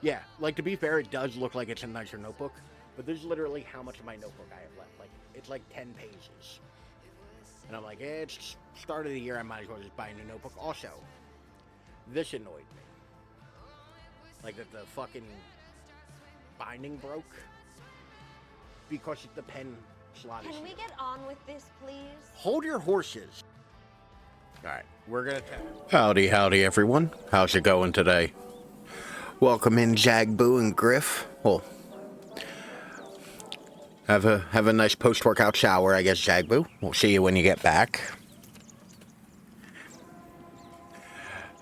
Yeah, like to be fair, it does look like it's a nicer notebook, but this is literally how much of my notebook I have left. Like, it's like 10 pages. And I'm like, it's start of the year, I might as well just buy a new notebook. Also, this annoyed me. Like that the fucking binding broke because the pen slot is Can we here. get on with this, please? Hold your horses. Alright, we're gonna Howdy, howdy everyone. How's it going today? Welcome in Jagboo and Griff. Well, have a nice post-workout shower, I guess, Jagboo. We'll see you when you get back.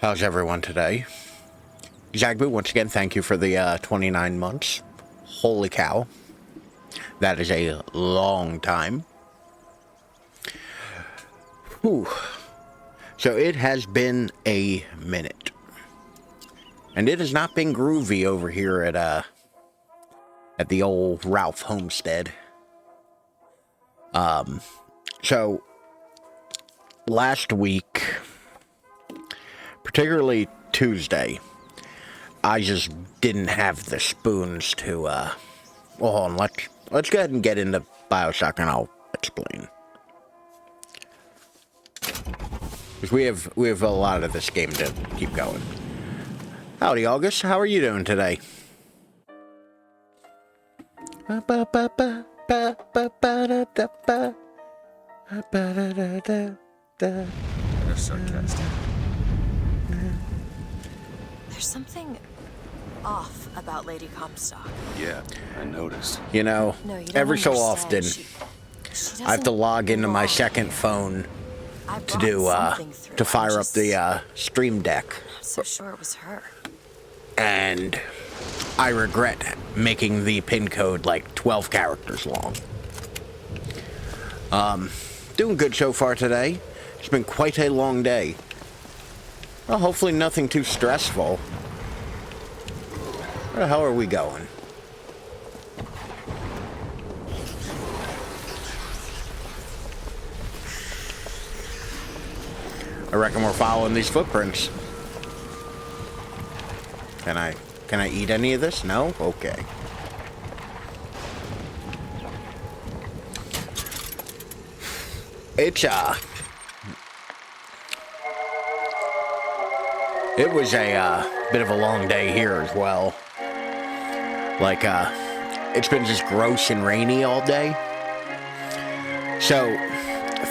How's everyone today? Jagboo, once again, thank you for the 29 months. Holy cow. That is a long time. Whew. So it has been a minute. And it has not been groovy over here at the old Ralph homestead. So last week, particularly Tuesday, I just didn't have the spoons to well, hold on, let's go ahead and get into Bioshock and I'll explain. Because we have a lot of this game to keep going. Howdy, August. How are you doing today? You're sarcastic. There's something off about Lady Comstock. Yeah, I noticed. You know, No, you don't every so understand. often, She I have to log into my belong second here. phone I to brought do something through. to fire I'm up just the Stream Deck, not so sure it was her. and I regret making the pin code like 12 characters long. Doing good so far today. It's been quite a long day. Well, hopefully nothing too stressful. Where the hell are we going? I reckon we're following these footprints. Can I eat any of this? No? Okay. It's it was a bit of a long day here as well. Like it's been just gross and rainy all day. So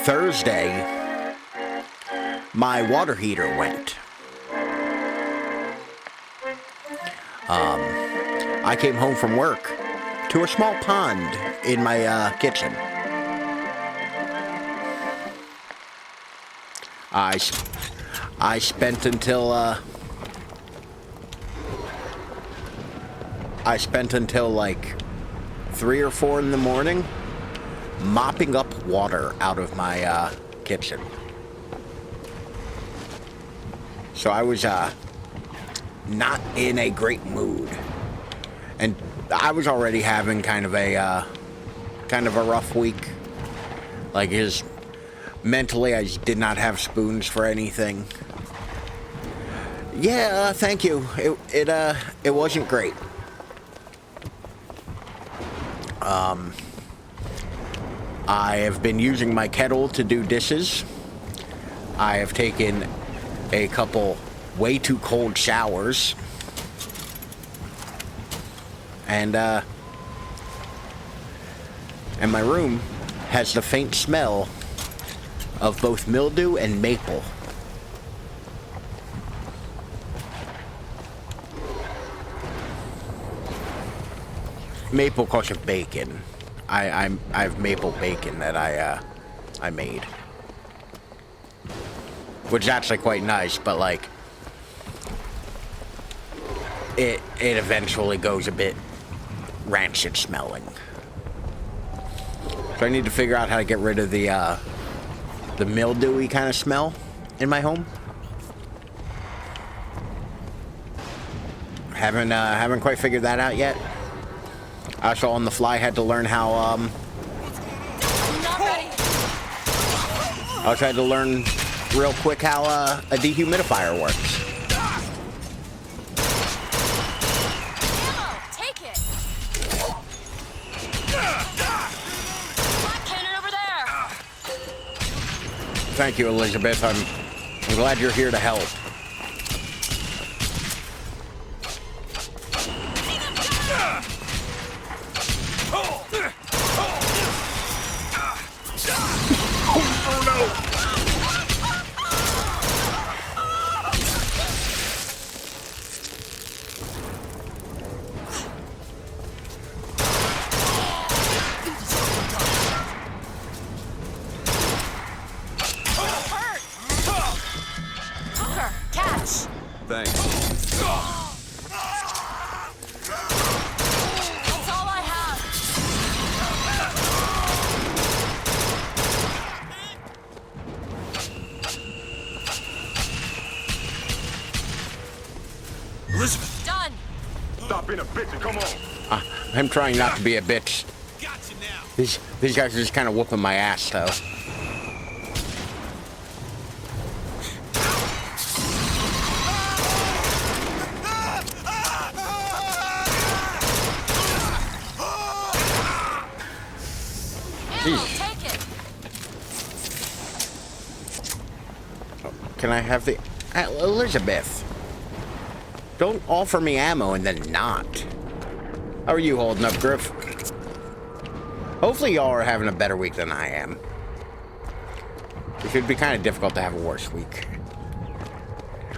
Thursday my water heater went. I came home from work to a small pond in my kitchen. I spent until like 3 or 4 in the morning mopping up water out of my kitchen. So I was not in a great mood, and I was already having kind of a rough week. Like, mentally, I just did not have spoons for anything. Yeah, thank you. It wasn't great. I have been using my kettle to do dishes. I have taken a couple way too cold showers. And my room has the faint smell of both mildew and maple. Maple cause of bacon. I have maple bacon that I made, which is actually quite nice, but like it eventually goes a bit rancid smelling. So I need to figure out how to get rid of the mildewy kind of smell in my home. Haven't quite figured that out yet. I also on the fly had to learn how I'm not ready. I also had to learn real quick how a dehumidifier works. Thank you, Elizabeth. I'm glad you're here to help. Oh no! Thanks. That's all I have. Elizabeth! Done. Stop being a bitch and come on! I'm trying not to be a bitch. Got you now! These guys are just kind of whooping my ass, though. Take it. Can I have the... Elizabeth. Don't offer me ammo and then not. How are you holding up, Griff? Hopefully y'all are having a better week than I am. It could be kind of difficult to have a worse week.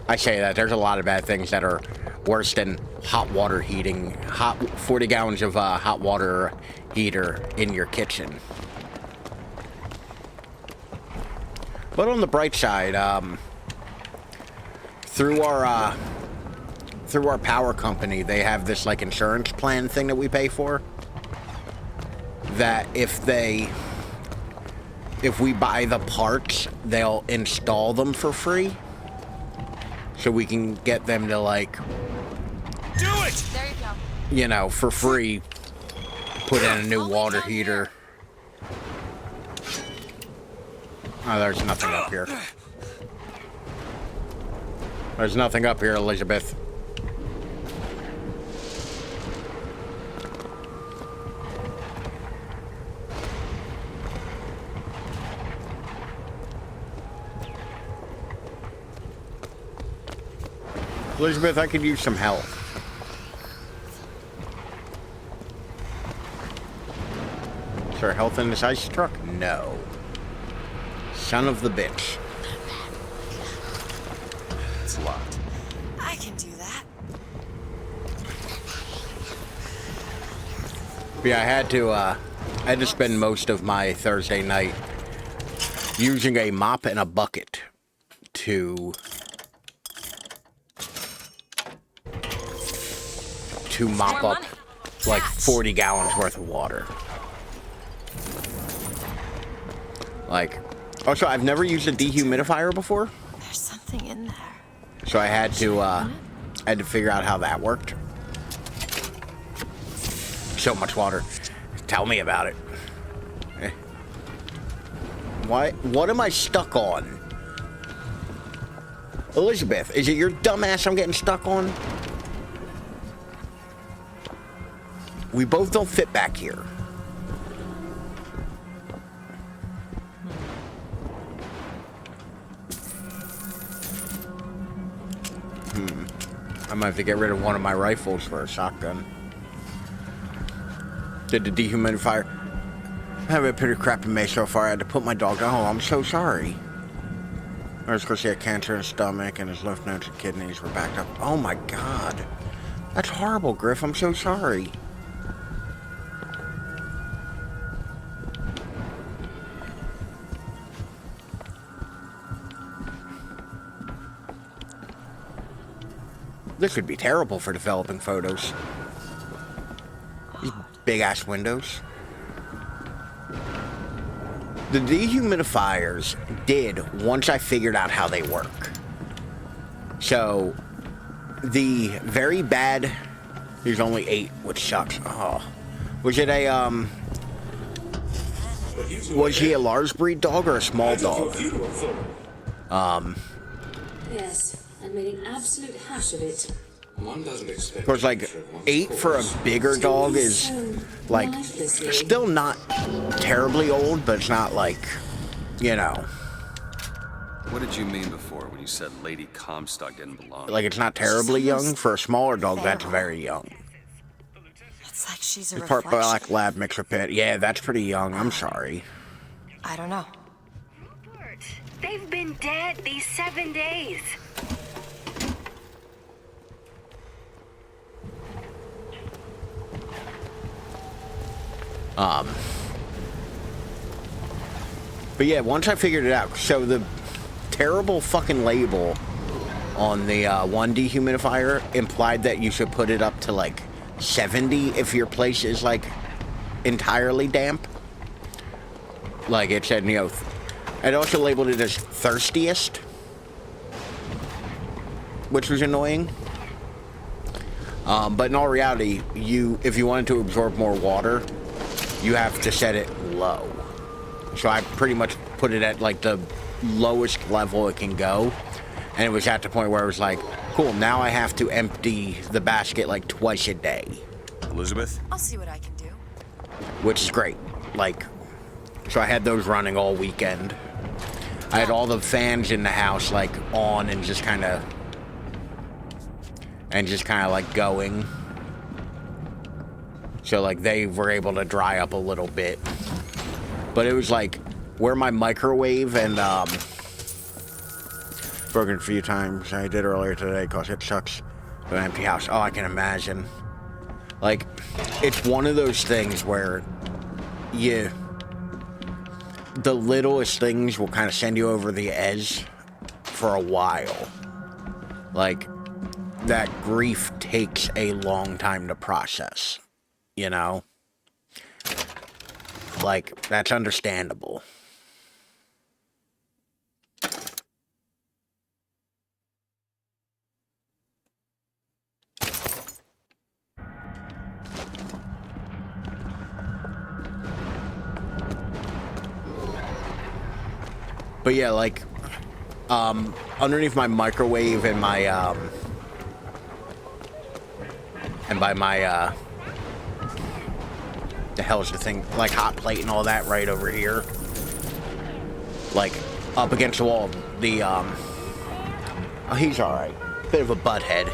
I say that. There's a lot of bad things that are worse than hot water heating. 40 gallons of hot water heater in your kitchen. But on the bright side, through our power company, they have this like insurance plan thing that we pay for. That if we buy the parts, they'll install them for free. So we can get them to like, Do it! There you go. you know, for free, put in a new water heater. Oh, there's nothing up here. There's nothing up here, Elizabeth. Elizabeth, I could use some help. Is there health in this ice truck? No. Son of the bitch. It's locked. I can do that. Yeah, I had to spend most of my Thursday night using a mop and a bucket to mop More up money. like Catch. 40 gallons worth of water. Like, also, I've never used a dehumidifier before, There's something in there. so I had to figure out how that worked. So much water. Tell me about it. What am I stuck on? Elizabeth, is it your dumbass I'm getting stuck on? We both don't fit back here. I might have to get rid of one of my rifles for a shotgun. Did the dehumidifier have a pretty crappy May so far? I had to put my dog down. Oh, I'm so sorry. I was because he had cancer in his stomach and his lymph nodes and kidneys were backed up. Oh my God. That's horrible, Griff. I'm so sorry. This would be terrible for developing photos. These big-ass windows. The dehumidifiers did once I figured out how they work. So, the very bad... There's only 8, which sucks. Oh. Was it a, Was he a large breed dog or a small dog? Yes, and made an absolute hash of it. One doesn't expect. Of course, like, 8 for a bigger dog is, like, still not terribly old, but it's not like, you know. What did you mean before when you said Lady Comstock didn't belong? Like, it's not terribly young. For a smaller dog, that's very young. It's like she's a It's part reflection. black lab mixer pit. Yeah, that's pretty young. I'm sorry. I don't know. Rupert, they've been dead these 7 days. But yeah, once I figured it out, so the terrible fucking label on the one dehumidifier implied that you should put it up to like 70 if your place is like entirely damp. Like it said, you know, it also labeled it as thirstiest, which was annoying. But in all reality, if you wanted to absorb more water, you have to set it low. So I pretty much put it at like the lowest level it can go. And it was at the point where it was like, cool, now I have to empty the basket like twice a day. Elizabeth? I'll see what I can do. Which is great. Like, so I had those running all weekend. I had all the fans in the house like on and just kind of like going. So like they were able to dry up a little bit. But it was like where my microwave and broken a few times. I did earlier today because it sucks to an empty house. Oh, I can imagine. Like, it's one of those things where the littlest things will kind of send you over the edge for a while. Like, that grief takes a long time to process, you know? Like, that's understandable. But yeah, like, underneath my microwave and my, and by my, the hell's the thing, like hot plate and all that right over here, like, up against the wall, the, oh, he's alright, bit of a butthead.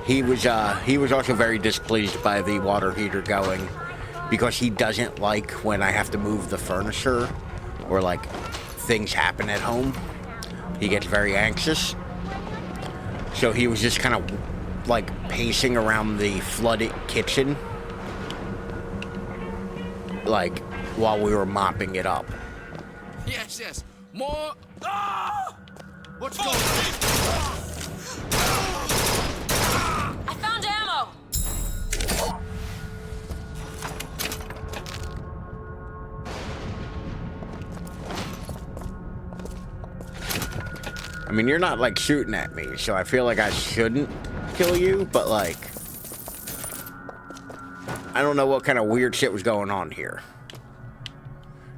He was also very displeased by the water heater going, because he doesn't like when I have to move the furniture, or like, things happen at home. He gets very anxious. So he was just kind of like pacing around the flooded kitchen, like while we were mopping it up. Yes, yes. More. Ah! What's going on? I found ammo! I mean, you're not like shooting at me, so I feel like I shouldn't kill you, but like, I don't know what kind of weird shit was going on here.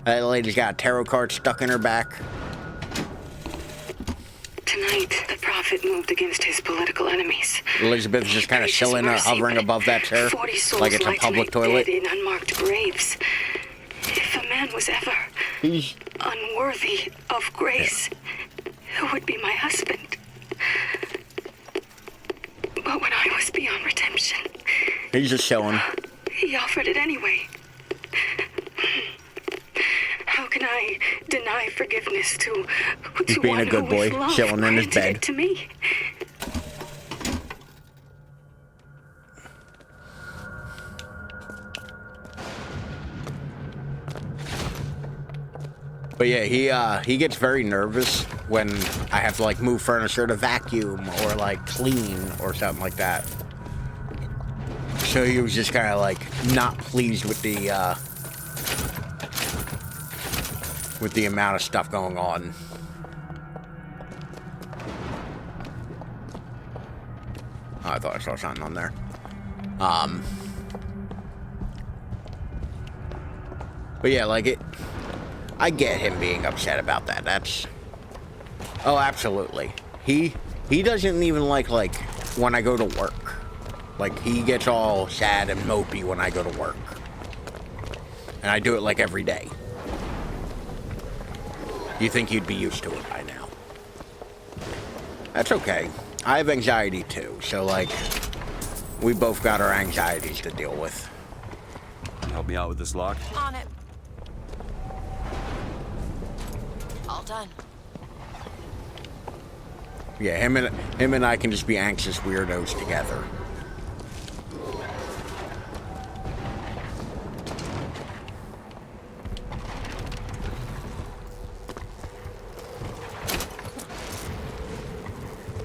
That lady's got a tarot card stuck in her back. Tonight, the prophet moved against his political enemies. Elizabeth is just kind of chilling, hovering above that chair, 40 souls like it's a public toilet. Dead in unmarked graves. If a man was ever unworthy of grace, who would be my husband? But when I was beyond redemption, He's just chilling. he offered it anyway. How can I deny forgiveness to He's being one a good who boy, with love chilling in his granted bed. it to me? But yeah, he gets very nervous when I have to like move furniture to vacuum or like clean or something like that. So he was just kind of like not pleased with the amount of stuff going on. Oh, I thought I saw something on there. But yeah, like it. I get him being upset about that. That's... Oh, absolutely. He doesn't even like when I go to work. Like, he gets all sad and mopey when I go to work. And I do it, like, every day. You think you'd be used to it by now. That's okay. I have anxiety too, so like, we both got our anxieties to deal with. Can you help me out with this lock? On it. All done. Yeah, him and I can just be anxious weirdos together.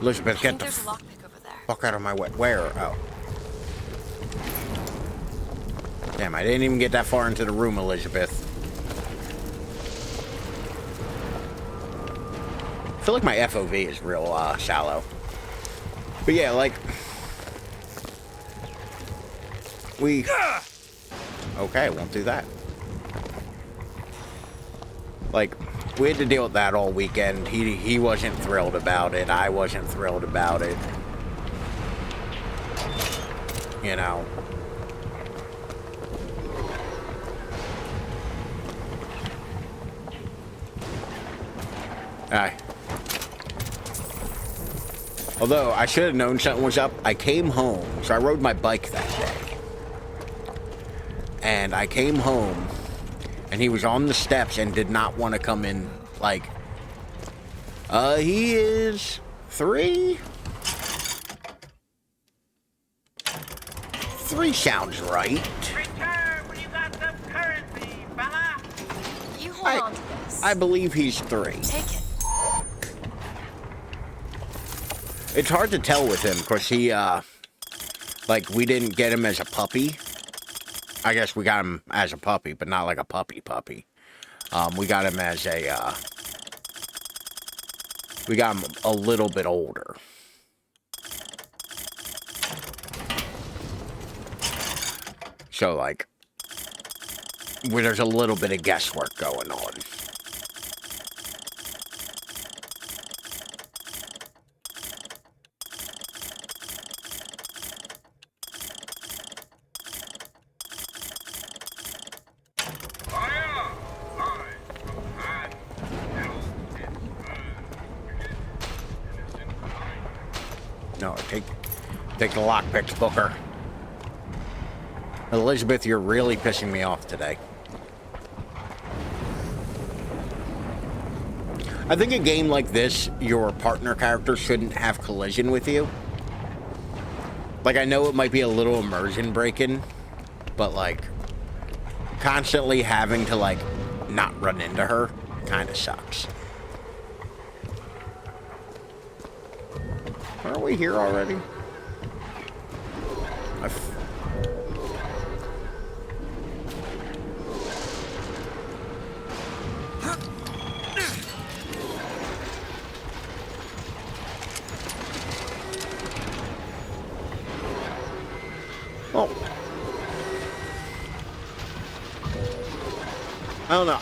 Elizabeth, get the There's a lockpick over there. fuck out of my way. Where? Oh. Damn, I didn't even get that far into the room, Elizabeth. I feel like my FOV is real shallow. But yeah, like... We... Okay, won't do that. Like, we had to deal with that all weekend. He wasn't thrilled about it. I wasn't thrilled about it. You know. Although, I should have known something was up. I came home, so I rode my bike that day. And I came home, and he was on the steps and did not want to come in, like... he is 3? 3 sounds right. Return when you got some currency, fella. You hold on to this. I believe he's 3. Take it. It's hard to tell with him, because he, like, we didn't get him as a puppy. I guess we got him as a puppy, but not like a puppy. We got him as a, we got him a little bit older. So, like, where there's a little bit of guesswork going on. No, take the lockpicks, Booker. Elizabeth, you're really pissing me off today. I think a game like this, your partner character shouldn't have collision with you. Like, I know it might be a little immersion breaking, but like, constantly having to like, not run into her kind of sucks. Are we here already? Oh. I don't know.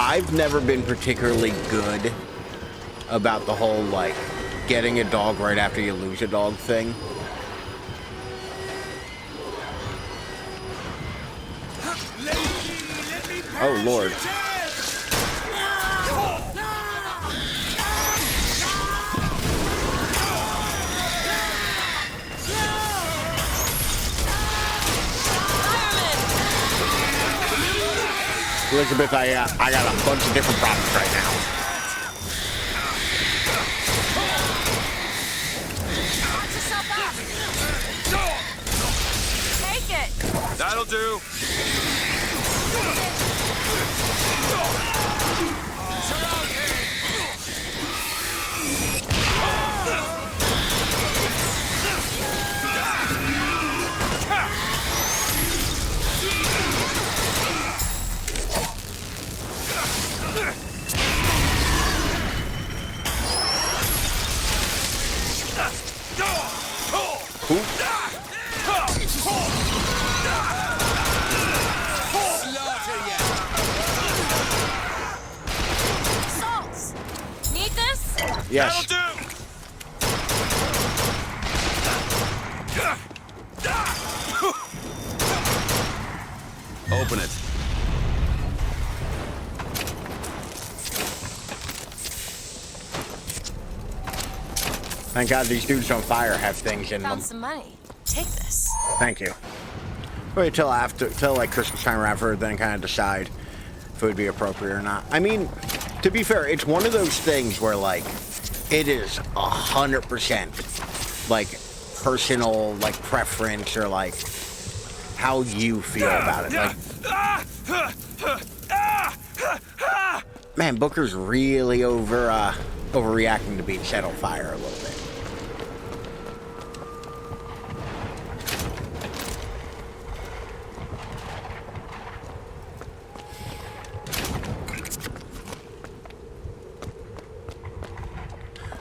I've never been particularly good about the whole, like, getting a dog right after you lose a dog thing. Oh, Lord. Elizabeth, I got a bunch of different problems right now. Watch yourself up. Take it. That'll do. Salts. Need this? Yes. That'll do. Open it. Thank God these dudes on fire have things in Found them. some money. Take this. Thank you. Wait till like Christmas time or after, then kind of decide if it would be appropriate or not. I mean, to be fair, it's one of those things where like it is 100% like personal like preference or like how you feel about it. Like, man, Booker's really overreacting to being set on fire a little bit.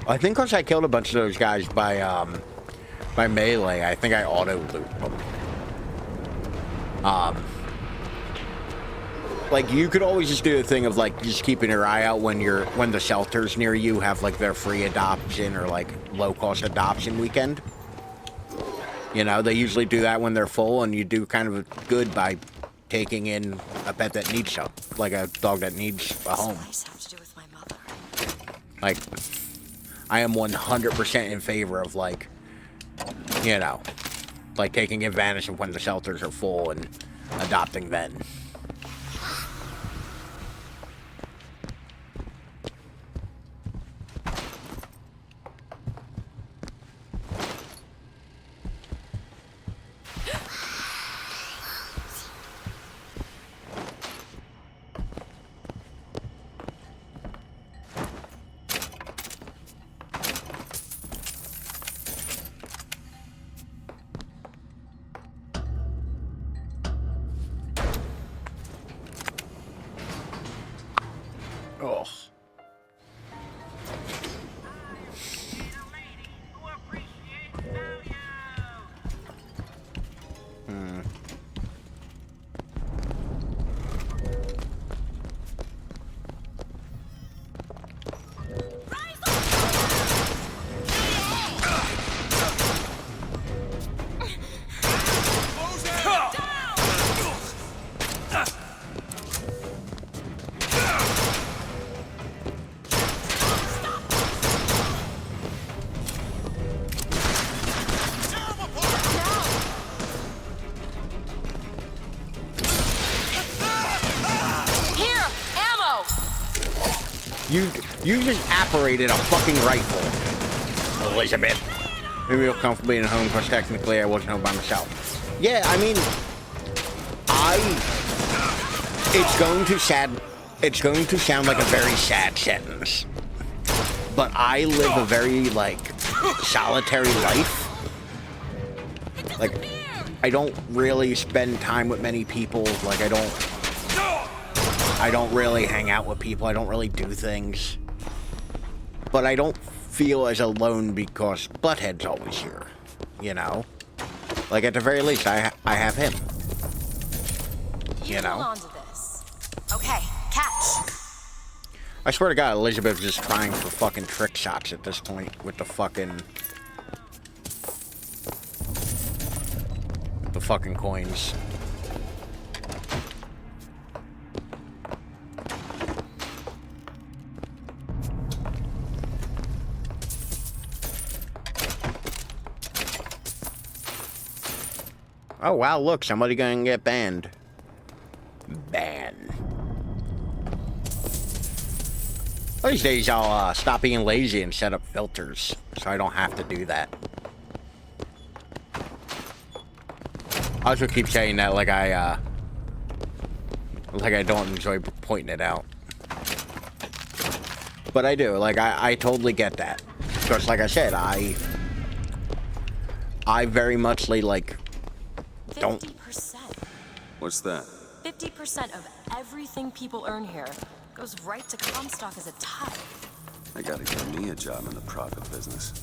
I think once I killed a bunch of those guys by melee, I think I auto-looped them. Like, you could always just do the thing of, like, just keeping your eye out when the shelters near you have, like, their free adoption or, like, low-cost adoption weekend. You know, they usually do that when they're full, and you do kind of good by taking in a pet that needs some, like a dog that needs a home. Nice have to do with my mother. Like, I am 100% in favor of, like, you know, like taking advantage of when the shelters are full and adopting then. Oh. You just apparated a fucking rifle, Elizabeth. Maybe you'll comfortable being at home because technically I wasn't home by myself. Yeah, I mean, it's going to sound like a very sad sentence, but I live a very, like, solitary life. Like, I don't really spend time with many people. Like, I don't really hang out with people. I don't really do things. But I don't feel as alone because Butthead's always here, you know? Like, at the very least, I have him. You know? Hold on to this. Okay, catch. I swear to God, Elizabeth's just trying for fucking trick shots at this point with the fucking coins. Oh wow, look, somebody gonna get banned. Ban. These days I'll stop being lazy and set up filters, so I don't have to do that. I also keep saying that like I don't enjoy pointing it out. But I do, like I totally get that. Because like I said, I very much like don't. 50%. What's that? 50% of everything people earn here goes right to Comstock as a tithe. I gotta get me a job in the profit business.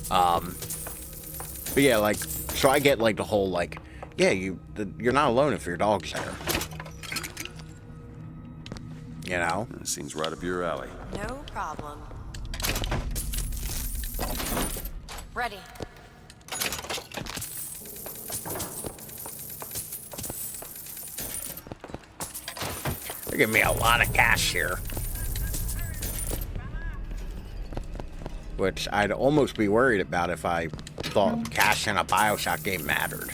But yeah, like, so I get like the whole like, yeah, you're not alone if your dog's there. You know? That seems right up your alley. No problem. Ready. They're giving me a lot of cash here. which I'd almost be worried about if I thought cash in a Bioshock game mattered.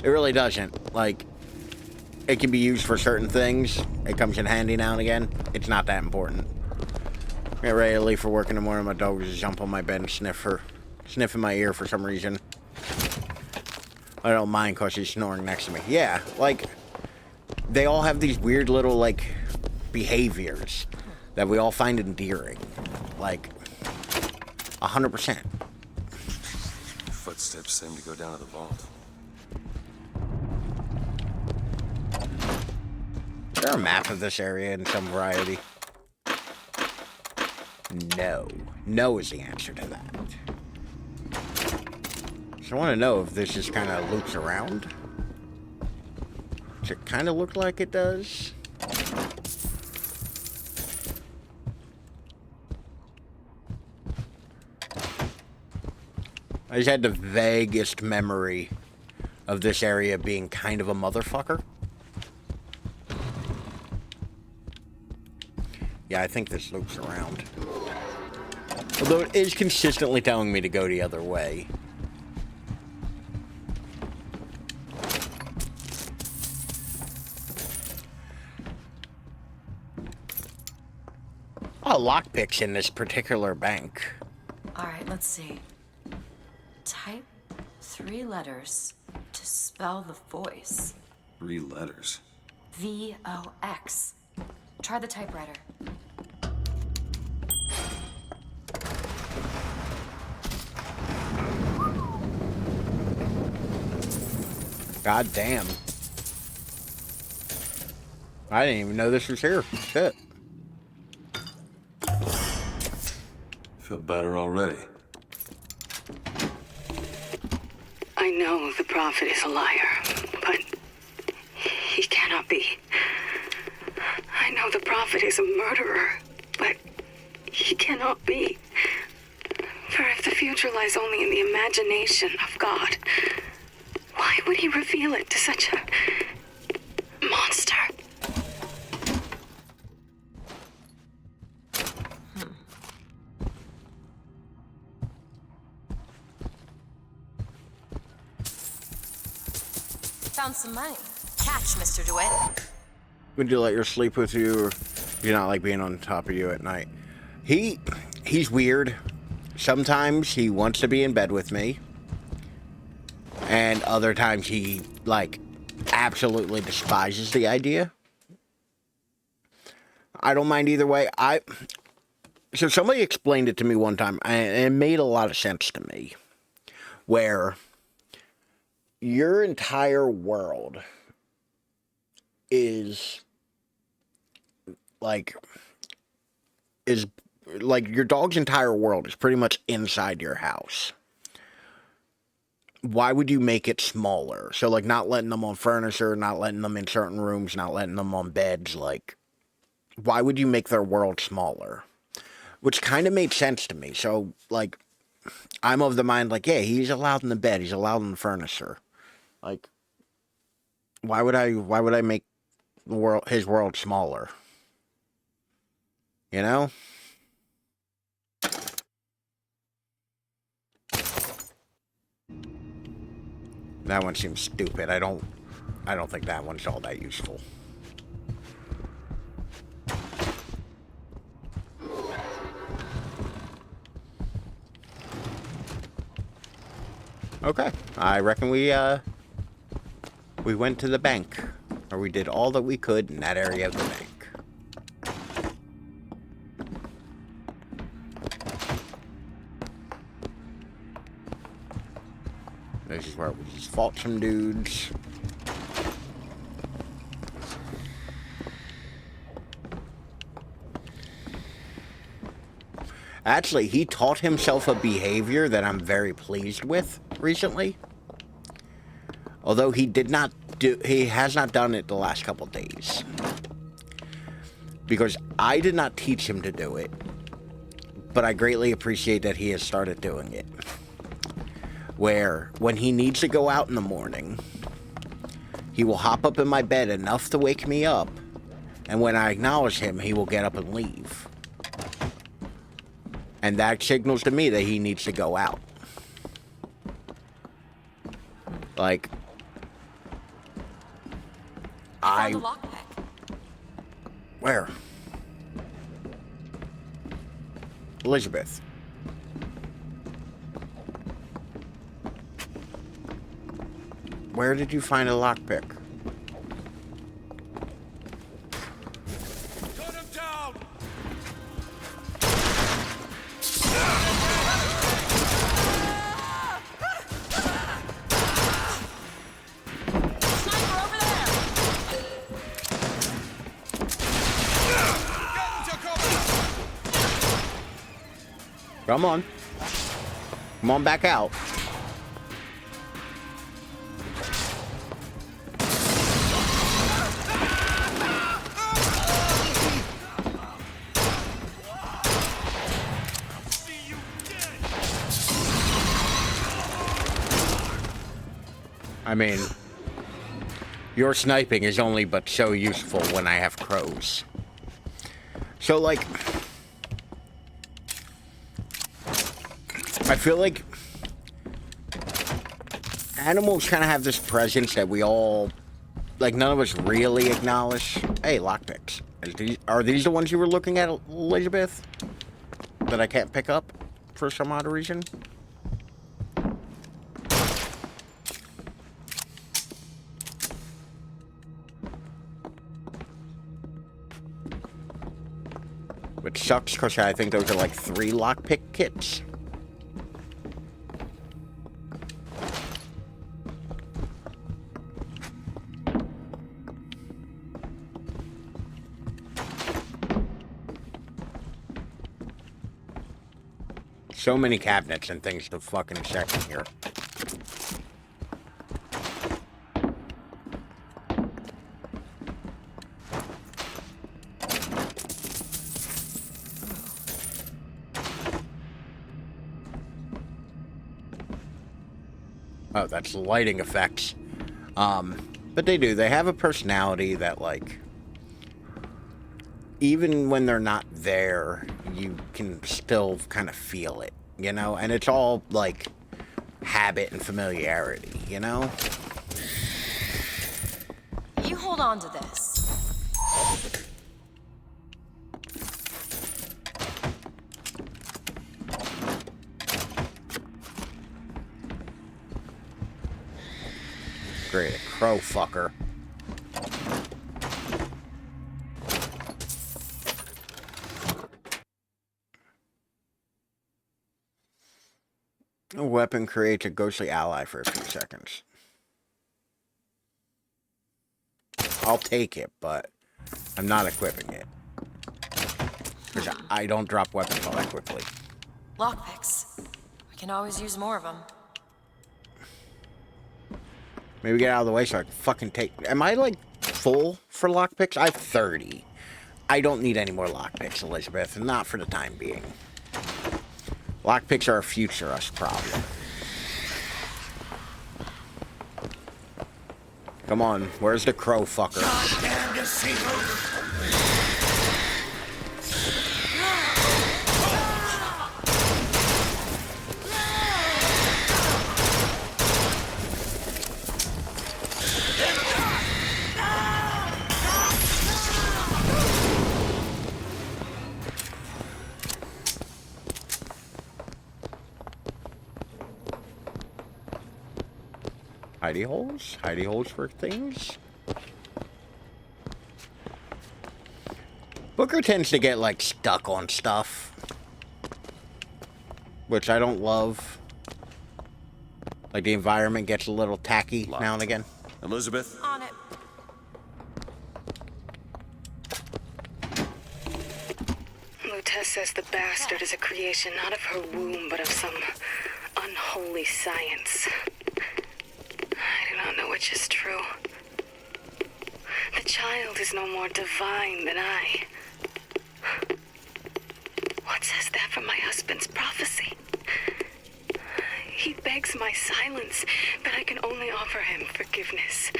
It really doesn't. Like, it can be used for certain things. It comes in handy now and again. It's not that important. Get ready to leave for work in the morning. My dog will just jump on my bed and sniff in my ear for some reason. I don't mind because he's snoring next to me. Yeah, like, they all have these weird little, like, behaviors that we all find endearing. Like, 100%. Footsteps seem to go down to the vault. Is there a map of this area in some variety? No. No is the answer to that. So I want to know if this just kind of loops around. Does it kind of look like it does? I just had the vaguest memory of this area being kind of a motherfucker. Yeah, I think this loops around. Although it is consistently telling me to go the other way. Oh, lockpicks in this particular bank. Alright, let's see. Type 3 letters to spell the voice. 3 letters. VOX. Try the typewriter. God damn. I didn't even know this was here. Shit. Feel better already. I know the prophet is a liar, but he cannot be. I know the prophet is a murderer, but he cannot be. For if the future lies only in the imagination of God, why would he reveal it to such a monster? Found some money. Catch, Mr. DeWitt. Would you let your sleep with you, or do you not like being on top of you at night? He's weird. Sometimes he wants to be in bed with me. And other times he, like, absolutely despises the idea. I don't mind either way. So somebody explained it to me one time, and it made a lot of sense to me. Where your entire world is like your dog's entire world is pretty much inside your house. Why would you make it smaller? So, like, not letting them on furniture, not letting them in certain rooms, not letting them on beds, like, why would you make their world smaller? Which kind of made sense to me. So, like, I'm of the mind, like, yeah, he's allowed in the bed, he's allowed in the furniture. Like, why would I make his world smaller? You know? That one seems stupid. I don't think that one's all that useful. Okay. I reckon we went to the bank. Or we did all that we could in that area of the bank. This is where we just fought some dudes. Actually, he taught himself a behavior that I'm very pleased with recently. Although he has not done it the last couple days. Because I did not teach him to do it. But I greatly appreciate that he has started doing it. Where, when he needs to go out in the morning, he will hop up in my bed enough to wake me up, and when I acknowledge him, he will get up and leave. And that signals to me that he needs to go out. Like, I found a lockpick. Where? Elizabeth. Where did you find a lockpick? Cut him down! Sniper over there! Get into cover! Come on. Come on back out. I mean, your sniping is only but so useful when I have crows. So, like, I feel like animals kind of have this presence that we all, like, none of us really acknowledge. Hey, lockpicks. Are these the ones you were looking at, Elizabeth? That I can't pick up for some odd reason? Which sucks because I think those are like 3 lockpick kits. So many cabinets and things to fucking check in here. Oh, that's lighting effects. But they do. They have a personality that, like, even when they're not there, you can still kind of feel it, you know? And it's all, like, habit and familiarity, you know? You hold on to this. Great, a crow fucker. A weapon creates a ghostly ally for a few seconds. I'll take it, but I'm not equipping it. Because I don't drop weapons all that quickly. Lockpicks. We can always use more of them. Maybe get out of the way so I can fucking take... Am I, like, full for lockpicks? I have 30. I don't need any more lockpicks, Elizabeth. Not for the time being. Lockpicks are a future us problem. Come on, where's the crow fucker? Goddamn deceivers! Hidey holes? Hidey holes for things? Booker tends to get, like, stuck on stuff. Which I don't love. Like, the environment gets a little tacky now and again. Elizabeth? On it. Lutez says the bastard is a creation not of her womb, but of some unholy science. I do not know which is true. The child is no more divine than I. What says that from my husband's prophecy? He begs my silence, but I can only offer him forgiveness.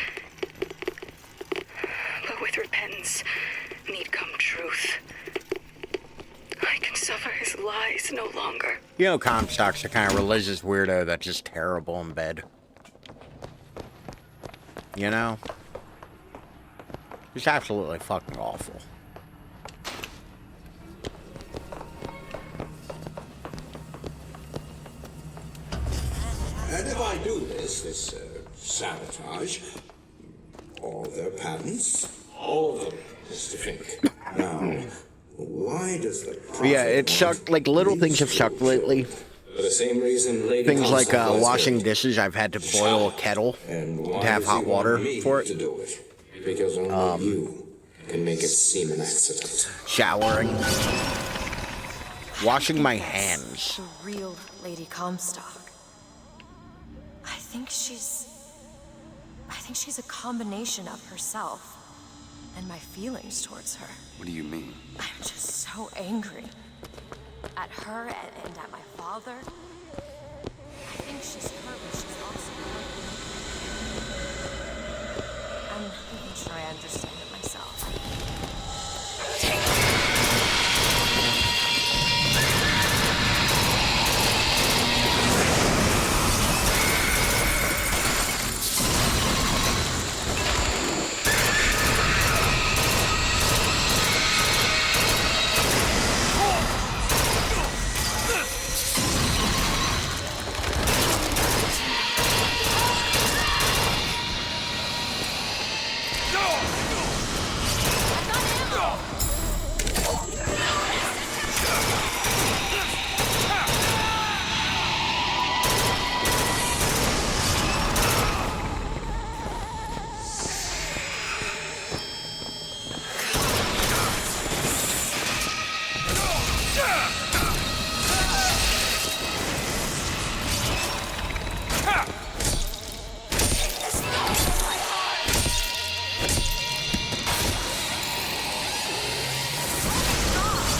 But with repentance, need come truth. I can suffer his lies no longer. You know, Comstock's the kind of religious weirdo that's just terrible in bed. You know? He's absolutely fucking awful. And if I do this sabotage, all their patents, all of them, Mr. Fink. Now, why does the prophet Yeah, it's sucked, like, little things have sucked lately. For the same reason Lady Things like Comstock was washing killed. dishes, I've had to boil a kettle And to why have does he hot water want me for it. to do it? Because only you can make it seem an accident. Showering. Washing my hands. The real Lady Comstock. I think she's a combination of herself and my feelings towards her. What do you mean? I'm just so angry. At her and at my father. I think she's hurt, but she's also hurt. I'm not even sure I understand it myself.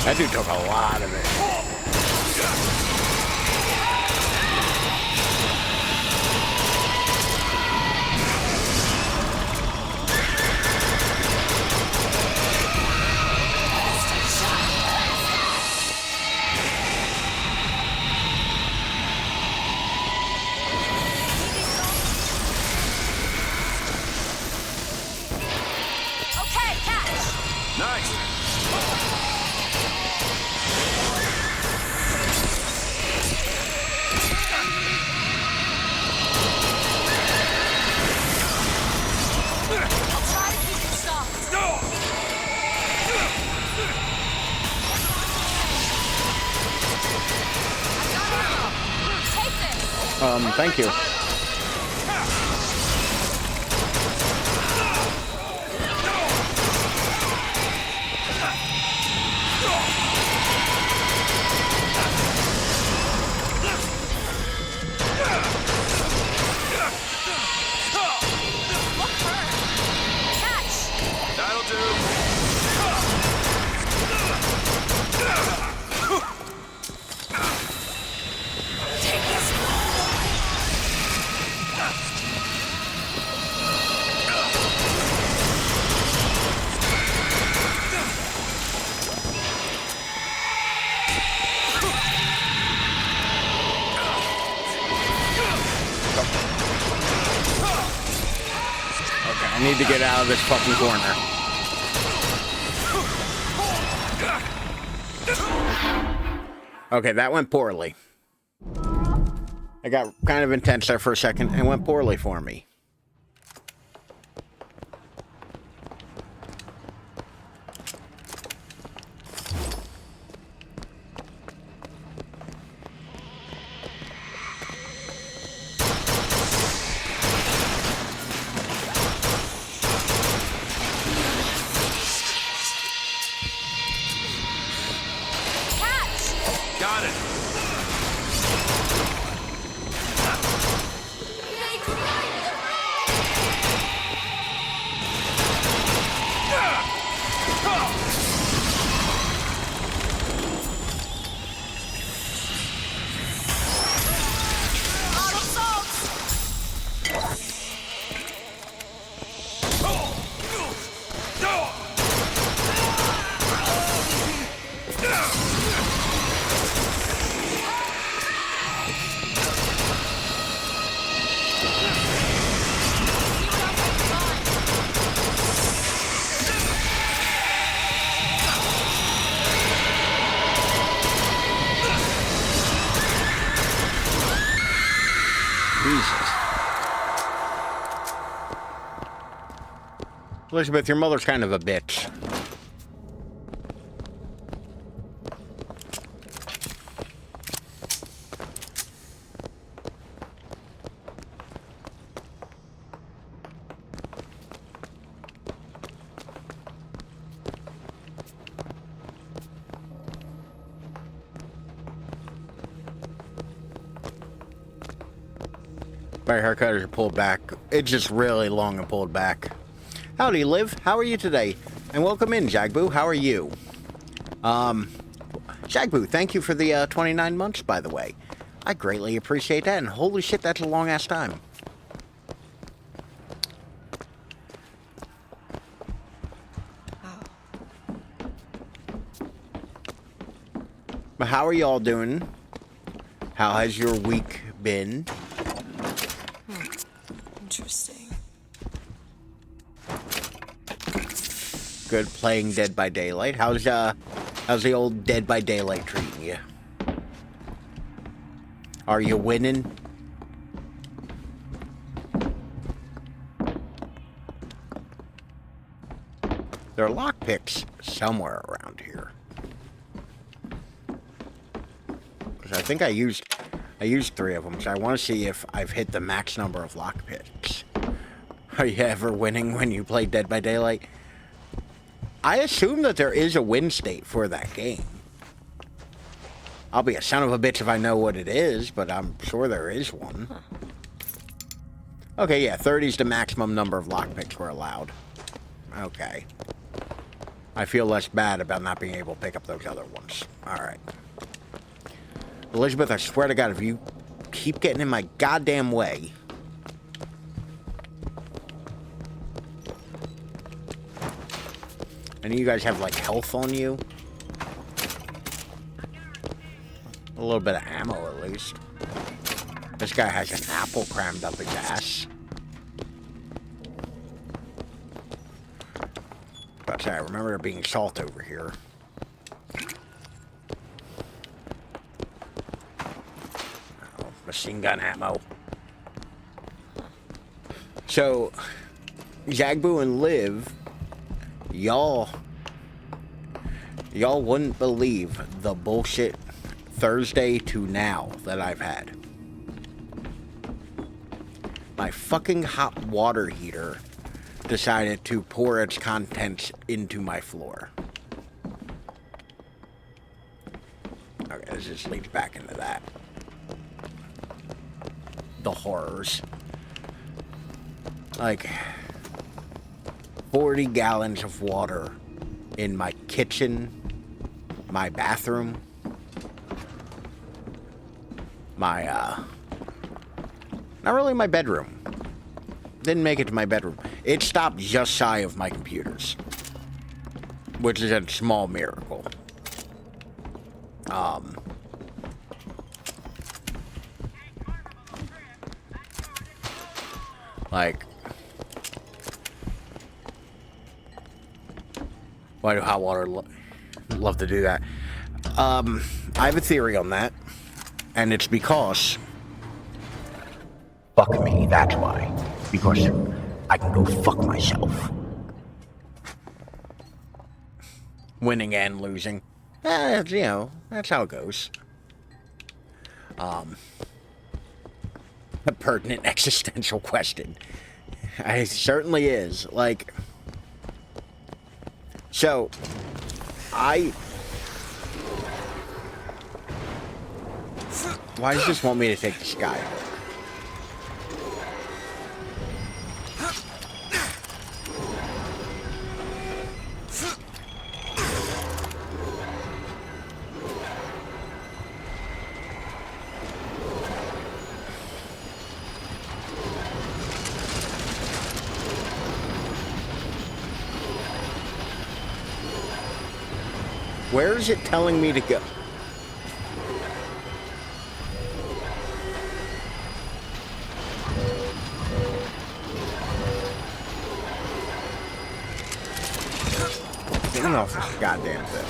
That dude took a lot of it. Okay, catch! Nice! I'll try to keep it stopped. I've got ammo. Take this. Thank you. Look for her. Catch! That'll do! Okay, I need to get out of this fucking corner. Okay, that went poorly. I got kind of intense there for a second and went poorly for me. Got it! Elizabeth, your mother's kind of a bitch. My haircut is pulled back. It's just really long and pulled back. Howdy, Liv. How are you today? And welcome in, Jagboo. How are you? Jagboo, thank you for the 29 months, by the way. I greatly appreciate that, and holy shit, that's a long-ass time. But how are y'all doing? How has your week been? Interesting. Good playing Dead by Daylight. How's the old Dead by Daylight treating you? Are you winning? There are lockpicks somewhere around here. Because I think I used 3 of them, so I want to see if I've hit the max number of lockpicks. Are you ever winning when you play Dead by Daylight? I assume that there is a win state for that game. I'll be a son of a bitch if I know what it is, but I'm sure there is one. Okay, yeah, 30 is the maximum number of lockpicks we're allowed. Okay. I feel less bad about not being able to pick up those other ones. Alright. Elizabeth, I swear to God, if you keep getting in my goddamn way... Any of you guys have, like, health on you? A little bit of ammo, at least. This guy has an apple crammed up his ass. But I remember there being salt over here. Oh, machine gun ammo. So, Jagboo and Liv, y'all wouldn't believe the bullshit Thursday to now that I've had. My fucking hot water heater decided to pour its contents into my floor. Okay, this just leads back into that. The horrors. Like, 40 gallons of water in my kitchen, my bathroom, my, not really my bedroom. Didn't make it to my bedroom. It stopped just shy of my computers, which is a small miracle. Like, why do hot water love to do that? I have a theory on that, and it's because... Fuck me, that's why. Because I can go fuck myself. Winning and losing. You know, that's how it goes. A pertinent existential question. It certainly is. Like... So, why does this want me to take the sky? Where is it telling me to go? Getting off this goddamn thing.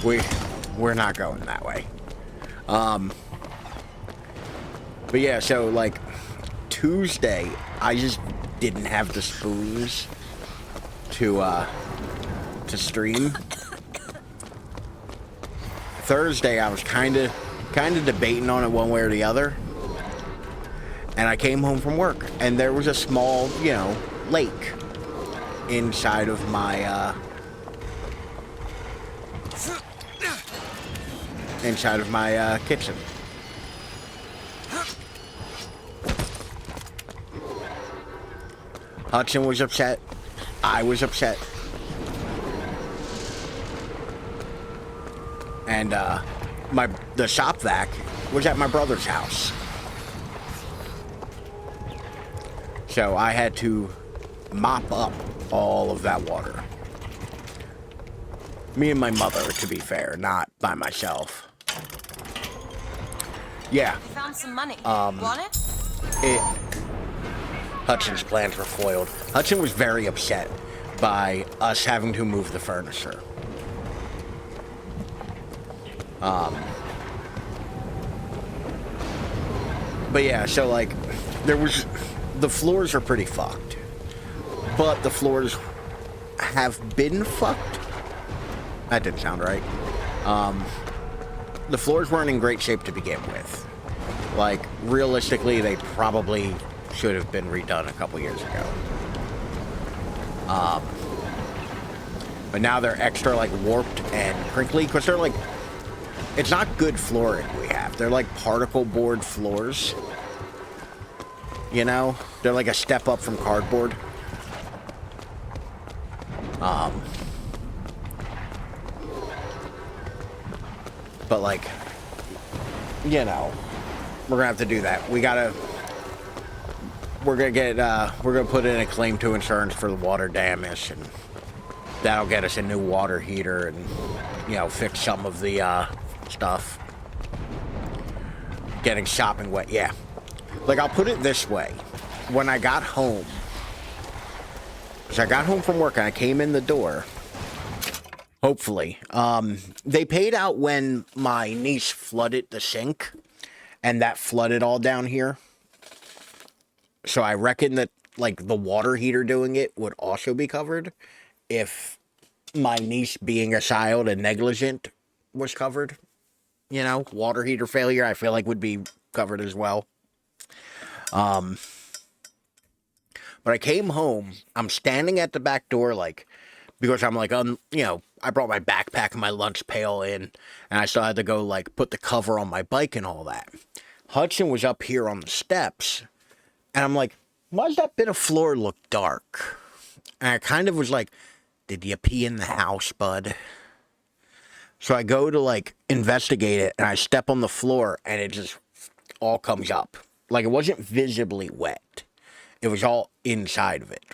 we're not going that way. But yeah, so like Tuesday, I just didn't have the spoons to stream. Thursday, I was kind of debating on it one way or the other, and I came home from work, and there was a small, lake inside of my kitchen. Hudson was upset. I was upset. And the shop vac was at my brother's house. So I had to mop up all of that water. Me and my mother, to be fair, not by myself. Yeah. Found some money. Want it? Hudson's plans were foiled. Hudson was very upset by us having to move the furniture. But yeah, so like, the floors are pretty fucked. But the floors have been fucked. That didn't sound right. The floors weren't in great shape to begin with. Like, realistically, they probably should have been redone a couple years ago. But now they're extra, like, warped and crinkly, because they're, like, it's not good flooring we have. They're, like, particle board floors. You know? They're, like, a step up from cardboard. But, like, you know, we're gonna have to do that. We're gonna put in a claim to insurance for the water damage, and that'll get us a new water heater and, you know, fix some of the stuff. Getting shopping wet, yeah. Like, I'll put it this way. When I got home, so I got home from work and I came in the door, hopefully, they paid out when my niece flooded the sink, and that flooded all down here. So I reckon that, like, the water heater doing it would also be covered if my niece, being a child and negligent, was covered. You know, water heater failure, I feel like, would be covered as well. But I came home, I'm standing at the back door, like, because I'm like, you know, I brought my backpack and my lunch pail in, and I still had to go, like, put the cover on my bike and all that. Hudson was up here on the steps, and I'm like, why does that bit of floor look dark? And I kind of was like, did you pee in the house, bud? So I go to, like, investigate it, and I step on the floor, and it just all comes up. Like, it wasn't visibly wet. It was all inside of it.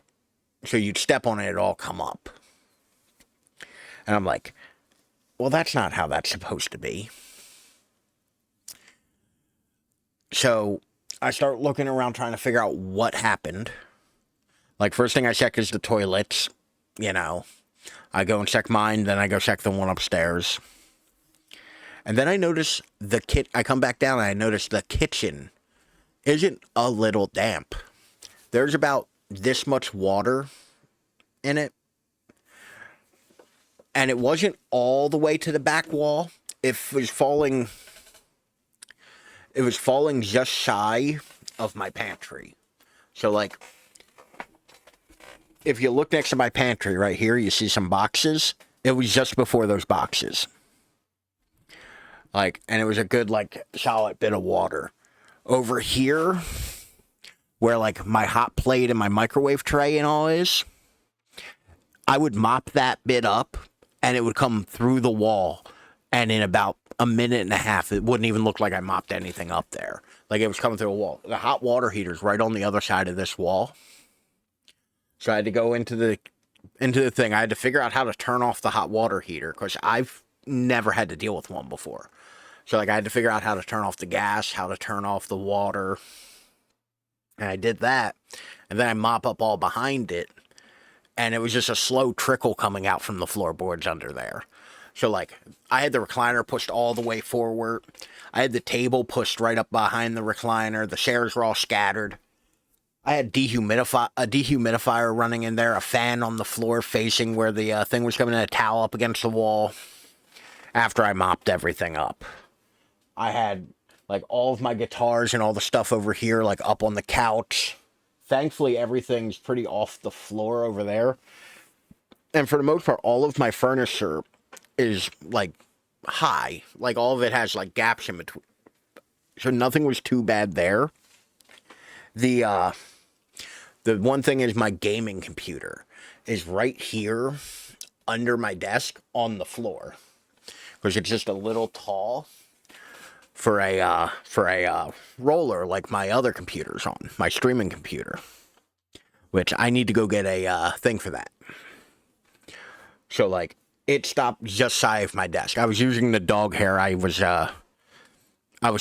So you'd step on it, it'd all come up. And I'm like, well, that's not how that's supposed to be. So I start looking around trying to figure out what happened. Like, first thing I check is the toilets, you know. I go and check mine, then I go check the one upstairs. And then I notice I come back down and I notice the kitchen isn't a little damp. There's about this much water in it. And it wasn't all the way to the back wall. It was falling just shy of my pantry. So, like, if you look next to my pantry right here, you see some boxes. It was just before those boxes. Like, and it was a good, like, solid bit of water. Over here, where, like, my hot plate and my microwave tray and all is, I would mop that bit up, and it would come through the wall, and in about a minute and a half, it wouldn't even look like I mopped anything up there. Like, it was coming through a wall. The hot water heater's right on the other side of this wall. So I had to go into the thing. I had to figure out how to turn off the hot water heater, because I've never had to deal with one before. So, like, I had to figure out how to turn off the gas, how to turn off the water. And I did that. And then I mop up all behind it. And it was just a slow trickle coming out from the floorboards under there. So, like, I had the recliner pushed all the way forward. I had the table pushed right up behind the recliner. The chairs were all scattered. I had a dehumidifier running in there, a fan on the floor facing where the thing was coming in, a towel up against the wall after I mopped everything up. I had, like, all of my guitars and all the stuff over here, like, up on the couch. Thankfully, everything's pretty off the floor over there. And for the most part, all of my furniture is, like, high. Like, all of it has, like, gaps in between. So nothing was too bad there. The one thing is my gaming computer is right here under my desk on the floor. Because it's just a little tall for a roller like my other computer's on. My streaming computer. Which I need to go get a thing for that. So, like, it stopped just shy of my desk. I was using the dog hair. I was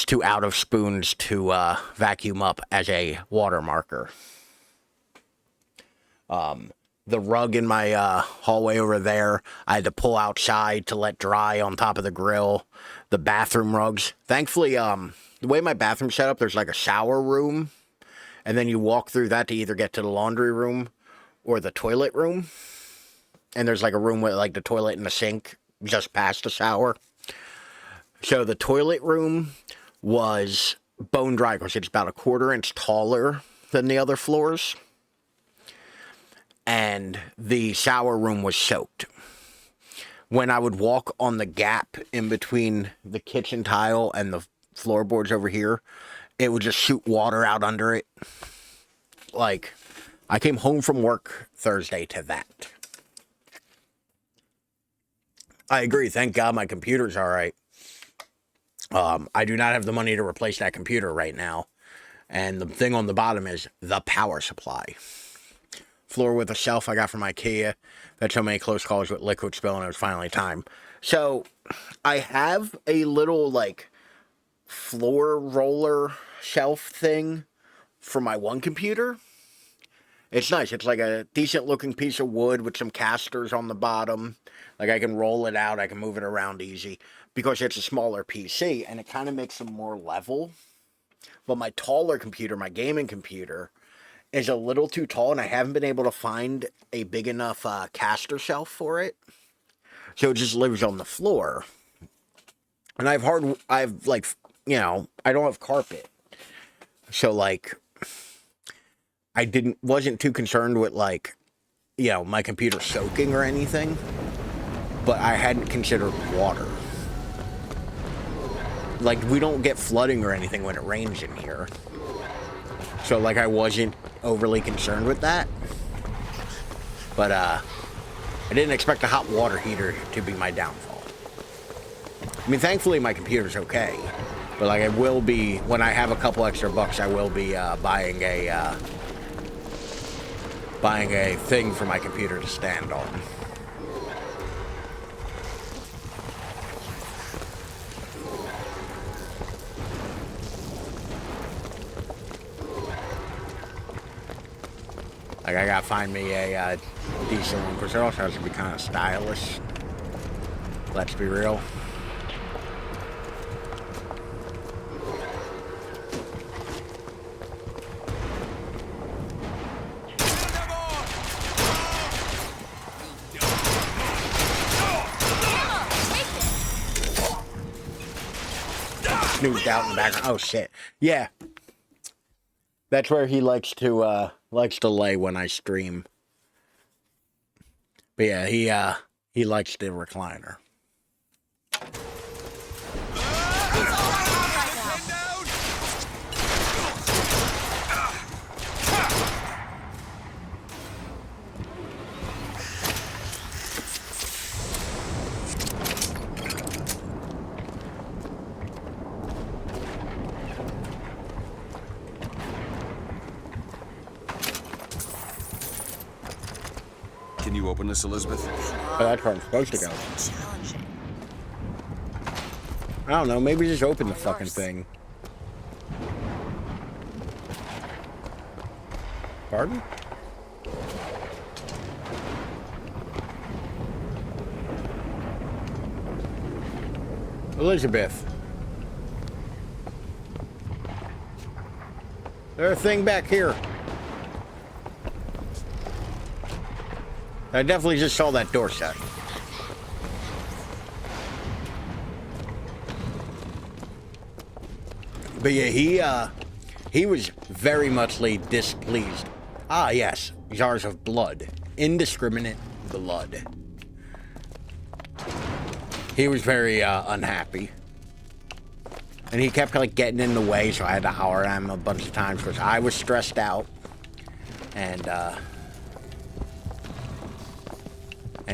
too out of spoons to vacuum up as a water marker. The rug in my hallway over there, I had to pull outside to let dry on top of the grill. The bathroom rugs. Thankfully, the way my bathroom's set up, there's like a shower room. And then you walk through that to either get to the laundry room or the toilet room. And there's like a room with like the toilet and the sink just past the shower. So the toilet room was bone dry because it's about a 1/4 inch taller than the other floors. And the shower room was soaked. When I would walk on the gap in between the kitchen tile and the floorboards over here, it would just shoot water out under it. Like, I came home from work Thursday to that. I agree. Thank God my computer's all right. I do not have the money to replace that computer right now. And the thing on the bottom is the power supply. Floor with a shelf I got from IKEA. Had so many close calls with liquid spill, and it was finally time. So, I have a little, like, floor roller shelf thing for my one computer. It's nice. It's like a decent looking piece of wood with some casters on the bottom. Like, I can roll it out. I can move it around easy. Because it's a smaller PC, and it kind of makes them more level. But my taller computer, my gaming computer, is a little too tall, and I haven't been able to find a big enough caster shelf for it. So it just lives on the floor. And I don't have carpet. So, like, wasn't too concerned with, like, my computer soaking or anything. But I hadn't considered water. Like, we don't get flooding or anything when it rains in here. So, like, I wasn't overly concerned with that. But, I didn't expect a hot water heater to be my downfall. I mean, thankfully, my computer's okay. But, like, I will be, when I have a couple extra bucks, I will be, buying a thing for my computer to stand on. Like, I gotta find me a decent one, because it also has to be kind of stylish. Let's be real. Snoozed out in the background. Oh, shit. Yeah. That's where he likes to lay when I stream. But yeah, he likes the recliner. Can you open this, Elizabeth? Oh, that's where I'm supposed to go. I don't know, maybe just open the fucking thing. Pardon? Elizabeth. There's a thing back here. I definitely just saw that door shut. But yeah, he was very muchly displeased. Ah, yes, jars of blood. Indiscriminate blood. He was very unhappy. And he kept like getting in the way, so I had to holler at him a bunch of times because I was stressed out. And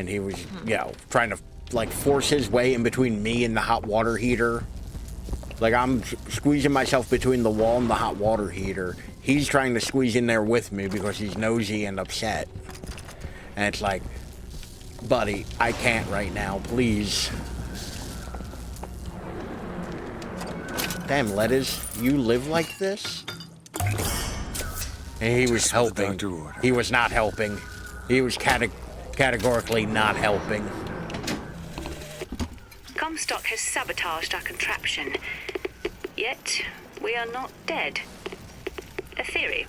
he was, you know, trying to like force his way in between me and the hot water heater. Like I'm squeezing myself between the wall and the hot water heater. He's trying to squeeze in there with me because he's nosy and upset. And it's like, buddy, I can't right now, please. Damn, Lettuce, you live like this? And he was helping. He was not helping. He was categorically not helping. Comstock has sabotaged our contraption. Yet, we are not dead. A theory.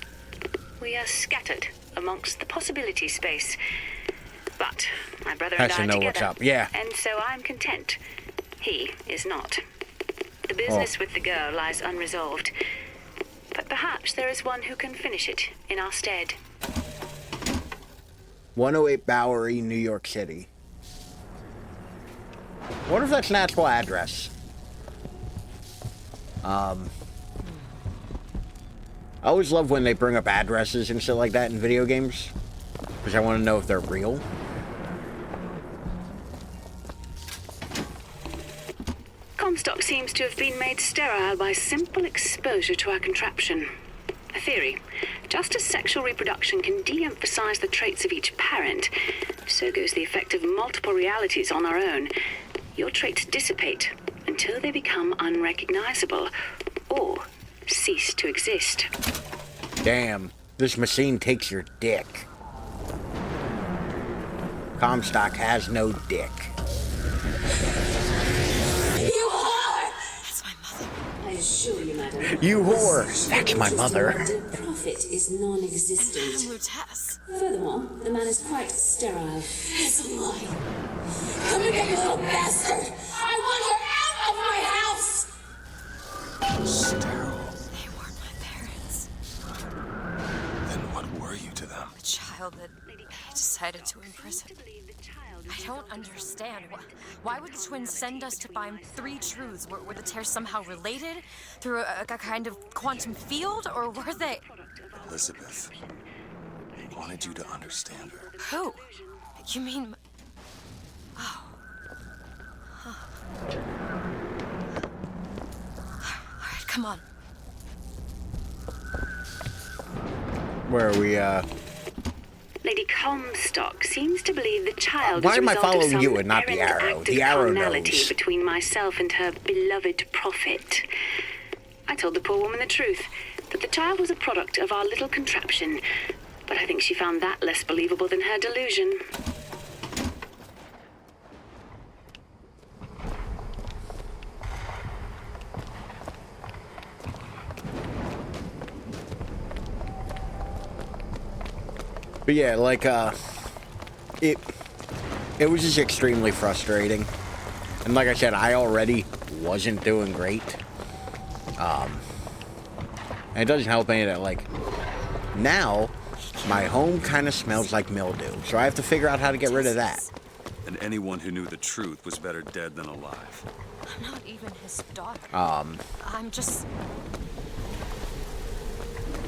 We are scattered amongst the possibility space. But my brother and I are together. What's up. Yeah. And so I'm content. He is not. The business with the girl lies unresolved. But perhaps there is one who can finish it in our stead. 108 Bowery, New York City. What if that's an actual address? I always love when they bring up addresses and shit like that in video games, because I want to know if they're real. Comstock seems to have been made sterile by simple exposure to our contraption. A theory. Just as sexual reproduction can de-emphasize the traits of each parent, so goes the effect of multiple realities on our own. Your traits dissipate until they become unrecognizable or cease to exist. Damn, this machine takes your dick. Comstock has no dick. You whore! That's my mother. I assure you, madam. You whore! That's my mother. The profit is non-existent. Tess. Furthermore, the man is quite sterile. It's a lie. Come again, you little bastard! I want her out of my house! Sterile. They weren't my parents. Then what were you to them? The child that I decided to imprison. I don't understand. Why would the twins send us to find three truths? Were the tears somehow related? Through a kind of quantum field? Or were they... Elizabeth wanted you to understand her. Who? You mean... Oh. Huh. All right, come on. Where are we, Lady Comstock seems to believe the child Why is a am I result of following some you and not the errant arrow? act The of arrow carnality knows. between myself and her beloved prophet. I told the poor woman the truth, that the child was a product of our little contraption, but I think she found that less believable than her delusion. But yeah, like, it was just extremely frustrating. And like I said, I already wasn't doing great. And it doesn't help any that, like, now, my home kind of smells like mildew. So I have to figure out how to get rid of that. And anyone who knew the truth was better dead than alive. I'm not even his daughter. I'm just...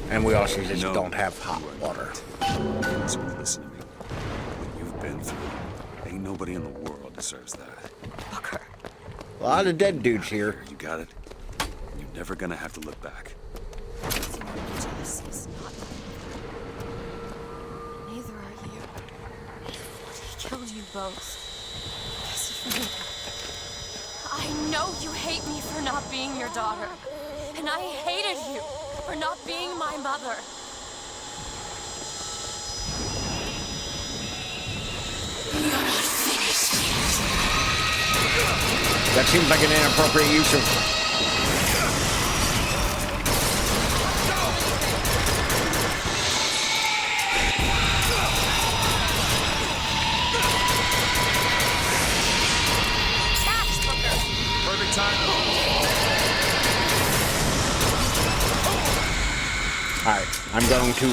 And we also just don't have hot water. So listen to me. What you've been through, ain't nobody in the world deserves that. Booker. A lot of dead dudes here. You got it? You're never gonna have to look back. Tess is not... Neither are you. He killed you both. Because of me. I know you hate me for not being your daughter. And I hated you for not being my mother. You're not finished. That seems like an inappropriate use of... Perfect time. Alright, I'm going to...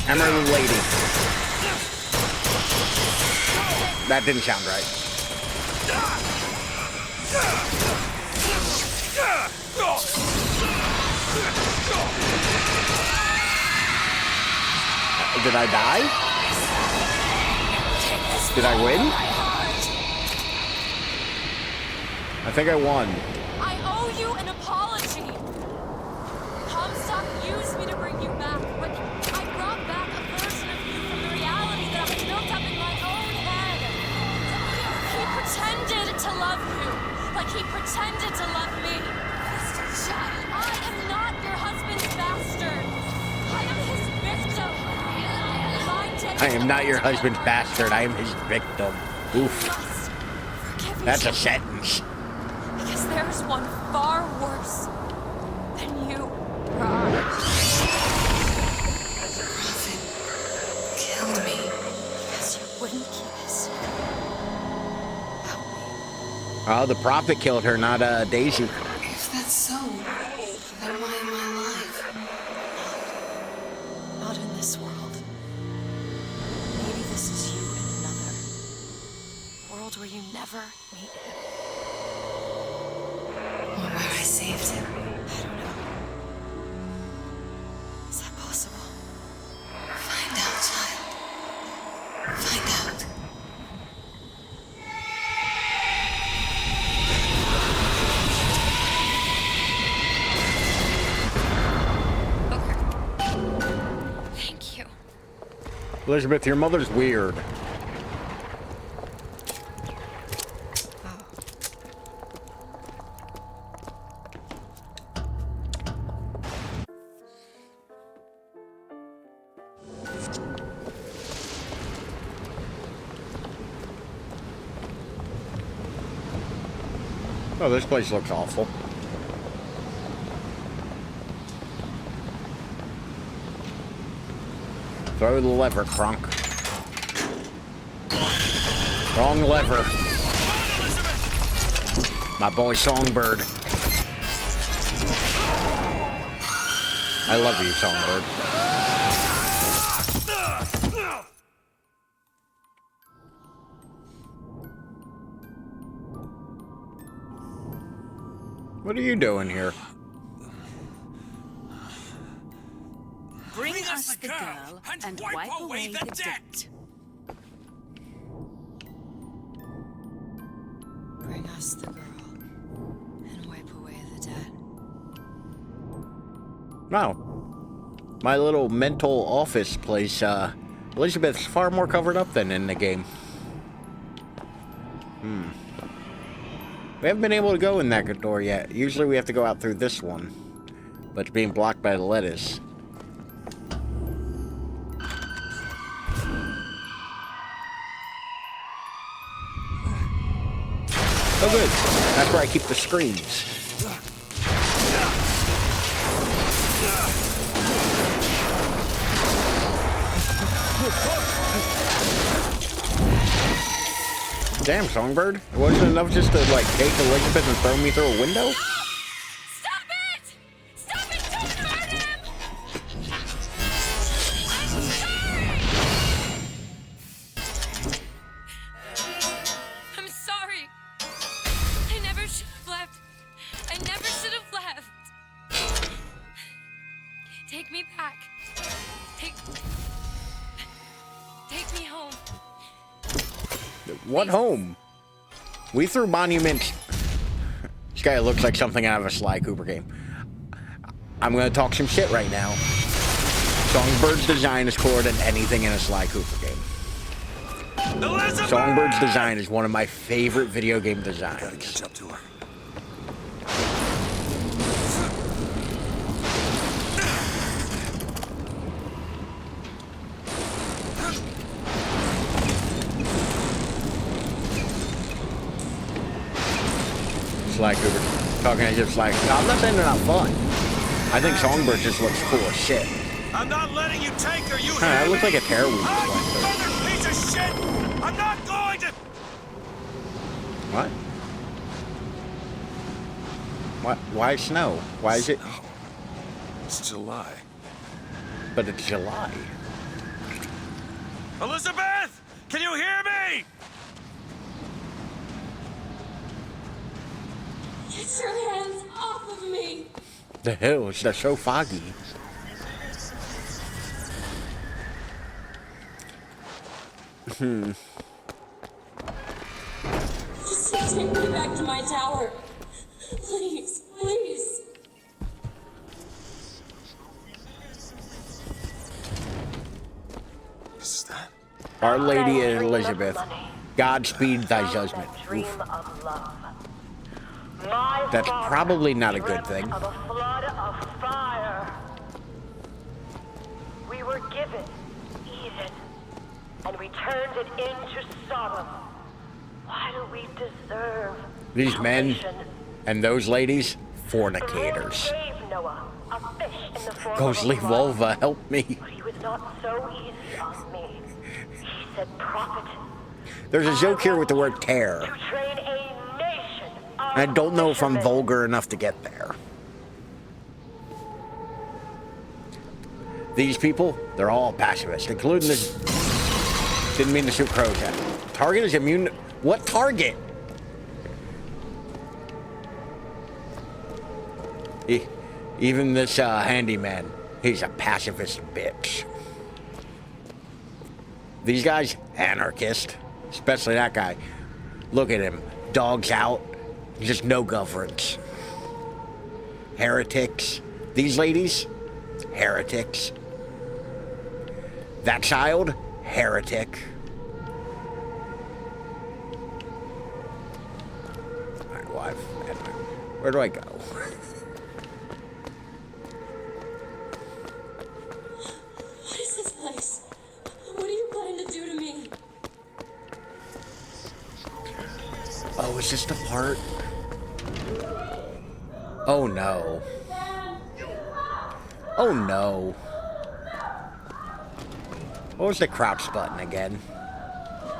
Emerald Lady. That didn't sound right. Did I die? Did I win? I think I won. I owe you an apology. Comstock used me to bring you back, but I brought back a version of you from the reality that I built up in my own head. He pretended to love you, like he pretended to love me. I am not your husband's bastard. I am his victim. I am not your husband's bastard. I am his victim. Oof. That's a sentence. Because there's one far worse than you, Rob. Kill me. Because you wouldn't keep his secret. Oh, the prophet killed her, not Daisy. If that's so, then why am I alive? Not in this world. Maybe this is you in another. A world where you never meet him. Or where I saved him. I don't know. Is that possible? Find out, child. Find out. Thank you. Elizabeth, your mother's weird. Oh, this place looks awful. Throw the lever, Crunk. Wrong lever. My boy Songbird. I love you, Songbird. What are you doing here? Bring us the girl and wipe away the debt. Bring us the girl and wipe away the debt. Wow. My little mental office place, Elizabeth's far more covered up than in the game. We haven't been able to go in that door yet. Usually we have to go out through this one. But it's being blocked by the lettuce. Oh good. That's where I keep the screens. Damn, Songbird. It wasn't enough just to, like, take Elizabeth and throw me through a window? Stop it! Stop it! Don't hurt him! I'm sorry! I'm sorry. I never should have left. I never should have left. Take me back. Take me home. What home? We threw monuments. This guy looks like something out of a Sly Cooper game. I'm gonna talk some shit right now. Songbird's design is cooler than anything in a Sly Cooper game. Elizabeth! Songbird's design is one of my favorite video game designs. Gotta catch up to her. Like we were talking as if like, no, I'm not saying they're not fun. I think Songbird just looks cool as shit. I'm not letting you take her, you That looks like a terror we just went through. mother piece of shit! I'm not going to... What? What? Why snow? Why is it? It's July. But it's July. Elizabeth! Can you hear me? Get your hands off of me! The hills, they're so foggy. Just take me back to my tower. Please, please. Is that? Our Lady Elizabeth, Godspeed thy judgment. Oof. That's probably not a good thing. Of a flood of fire. We were given Eden, and we turned it into Sodom. Why do we deserve These men salvation? and those ladies, The Lord fornicators. gave Noah a fish in the form Ghostly of a flood, vulva, help me. but he was not so easy on me. He said, "Prophet, There's a joke here with the word tear. to train a nation of I don't know if I'm fishermen." vulgar enough to get there. These people, they're all pacifists, including this. Didn't mean to shoot crows at. Target is immune. What target? Even this handyman, he's a pacifist bitch. These guys, anarchist, especially that guy. Look at him, dogs out, just no governance. Heretics. These ladies, heretics. That child, heretic. Alright, well, where do I go? What is this place? What do you plan to do to me? Oh, is this the part? Oh no. Oh no. What was the crouch button again?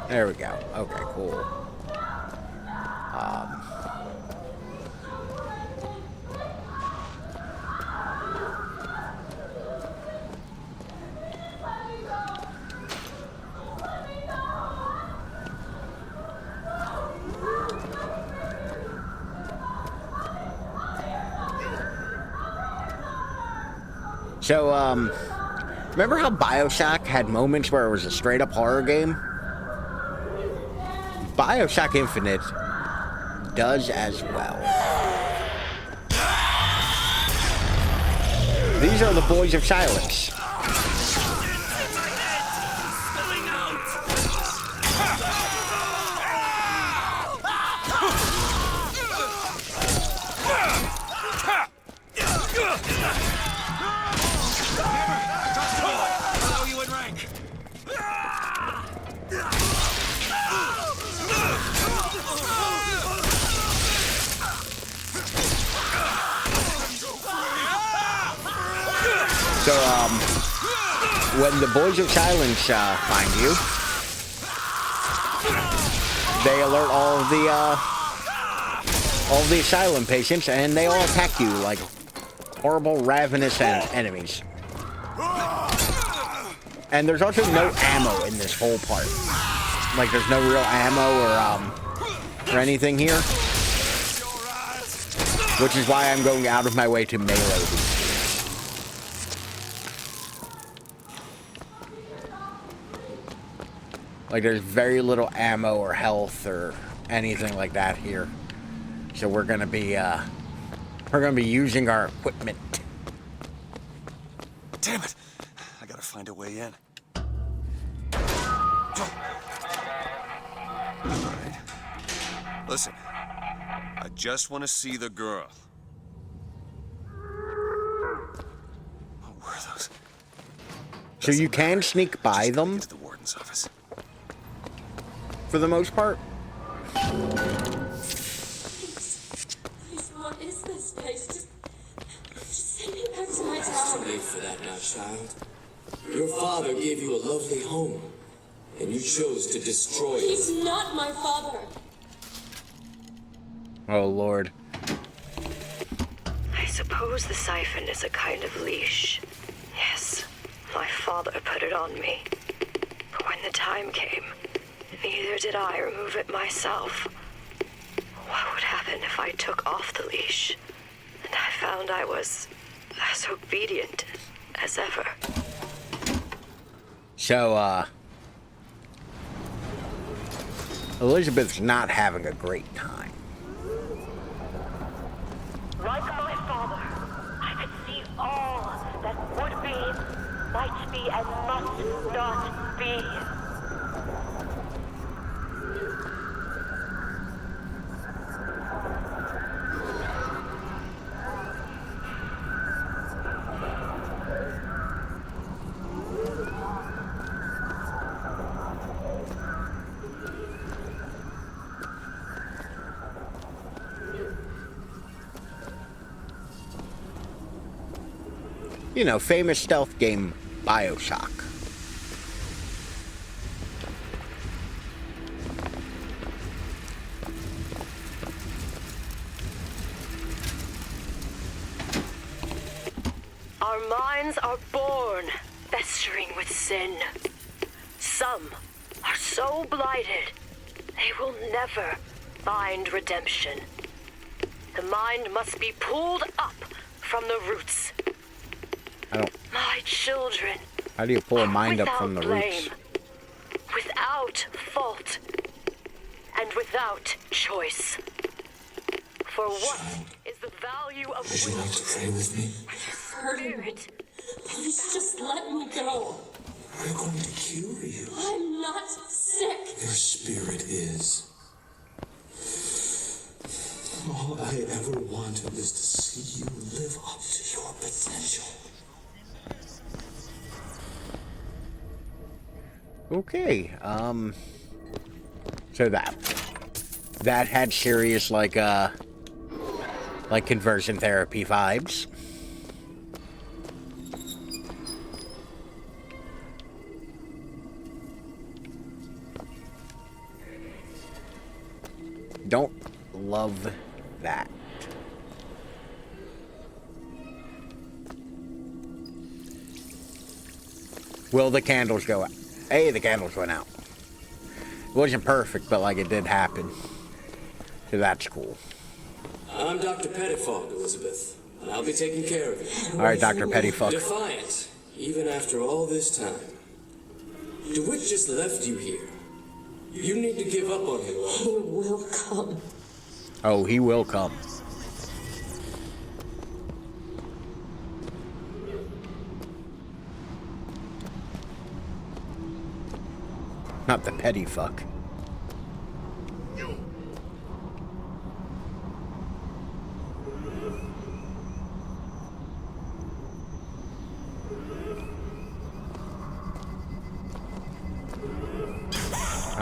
There we go. Okay, cool. So, remember how Bioshock had moments where it was a straight-up horror game? Bioshock Infinite does as well. These are the Boys of Silence. So, when the Boys of Silence find you, they alert all of the asylum patients, and they all attack you like horrible, ravenous enemies. And there's also no ammo in this whole part. Like, there's no real ammo or anything here, which is why I'm going out of my way to melee these. Like, there's very little ammo or health or anything like that here. So we're gonna be using our equipment. Damn it! I gotta find a way in. Alright. Listen. I just want to see the girl. What were those? So you can sneak by Just gotta them get to the warden's office. for the most part. child. Your father gave you a lovely home, and you chose to destroy it. He's not my father. Oh, Lord. I suppose the siphon is a kind of leash. Yes, my father put it on me. But when the time came, neither did I remove it myself. What would happen if I took off the leash? And I found I was as obedient as ever. So, Elizabeth's not having a great time. Like my father, I could see all that would be, might be, and must not be. You know, famous stealth game, Bioshock. Our minds are born festering with sin. Some are so blighted, they will never find redemption. The mind must be pulled up from the roots. My children. How do you pull a mind up from the roots? Without fault, and without choice. For what is the value of Would you like to pray with me? spirit? Please just let me go. We're going to cure you. I'm not sick. Your spirit is. All I ever wanted was to see you live up to your potential. Okay, so that had serious, like conversion therapy vibes. Don't love that. Will the candles go out? Hey, the candles went out. It wasn't perfect, but like it did happen. So that's cool. I'm Dr. Pettifog, Elizabeth, and I'll be taking care of you. All right, Dr. Pettifog. Defiant, even after all this time. DeWitt just left you here. You need to give up on him. He will come. Oh, he will come. Not the petty fuck.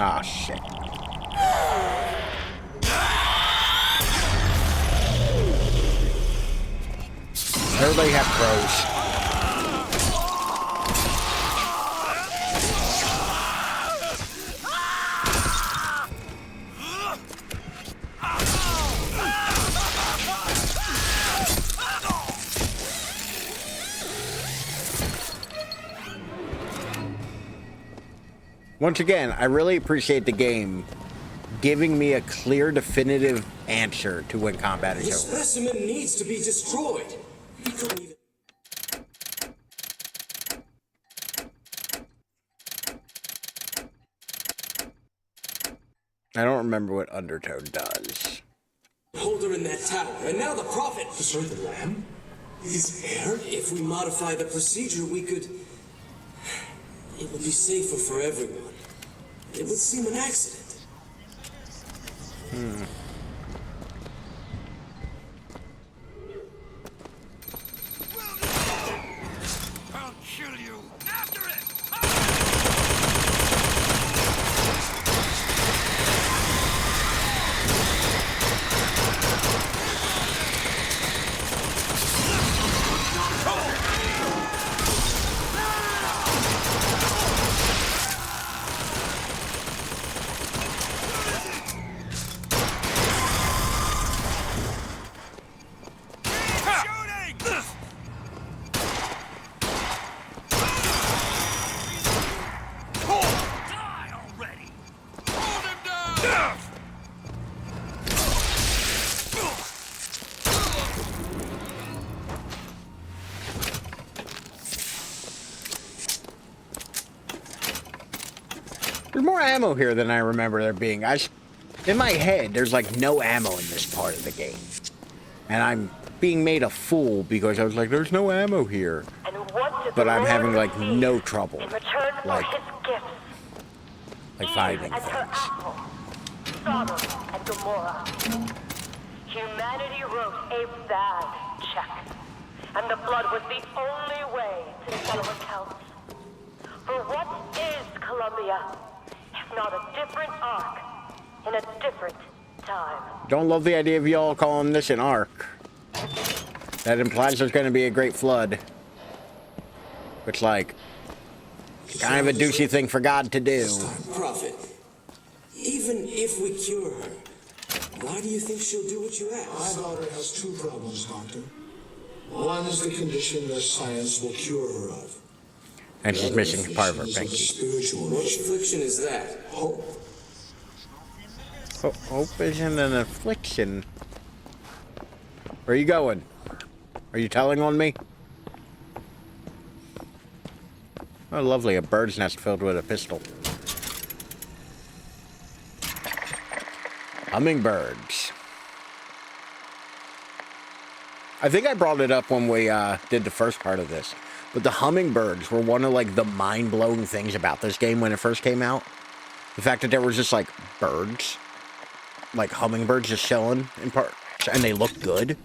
Ah, shit. Everybody have pros. Once again, I really appreciate the game giving me a clear, definitive answer to when combat is This over. specimen needs to be destroyed. You couldn't even... I don't remember what Undertow does. Hold her in that tower, and now the Prophet... Destroy the lamb? His heir? If we modify the procedure, we could... It would be safer for everyone. It would seem an accident. I'll kill you. After it! There's more ammo here than I remember there being. In my head, there's like no ammo in this part of the game. And I'm being made a fool because I was like, there's no ammo here. But I'm having like no trouble. Like finding things. Sodom and Gomorrah. Humanity wrote a bad check. And the blood was the only way to settle accounts. For what is Columbia, if not a different arc in a different time? Don't love the idea of y'all calling this an arc. That implies there's going to be a great flood. Which, like, kind of a douchey thing for God to do. Prophet, even if we cure her, why do you think she'll do what you ask? My daughter has two problems, Doctor. One is the condition that science will cure her of. And she's missing part of her pinky. What affliction is that? Hope. Hope isn't an affliction. Where are you going? Are you telling on me? Oh, lovely. A bird's nest filled with a pistol. Hummingbirds. I think I brought it up when we did the first part of this. But the hummingbirds were one of, like, the mind-blowing things about this game when it first came out. The fact that there was just, like, birds. Like, hummingbirds just chilling in parts. And they look good.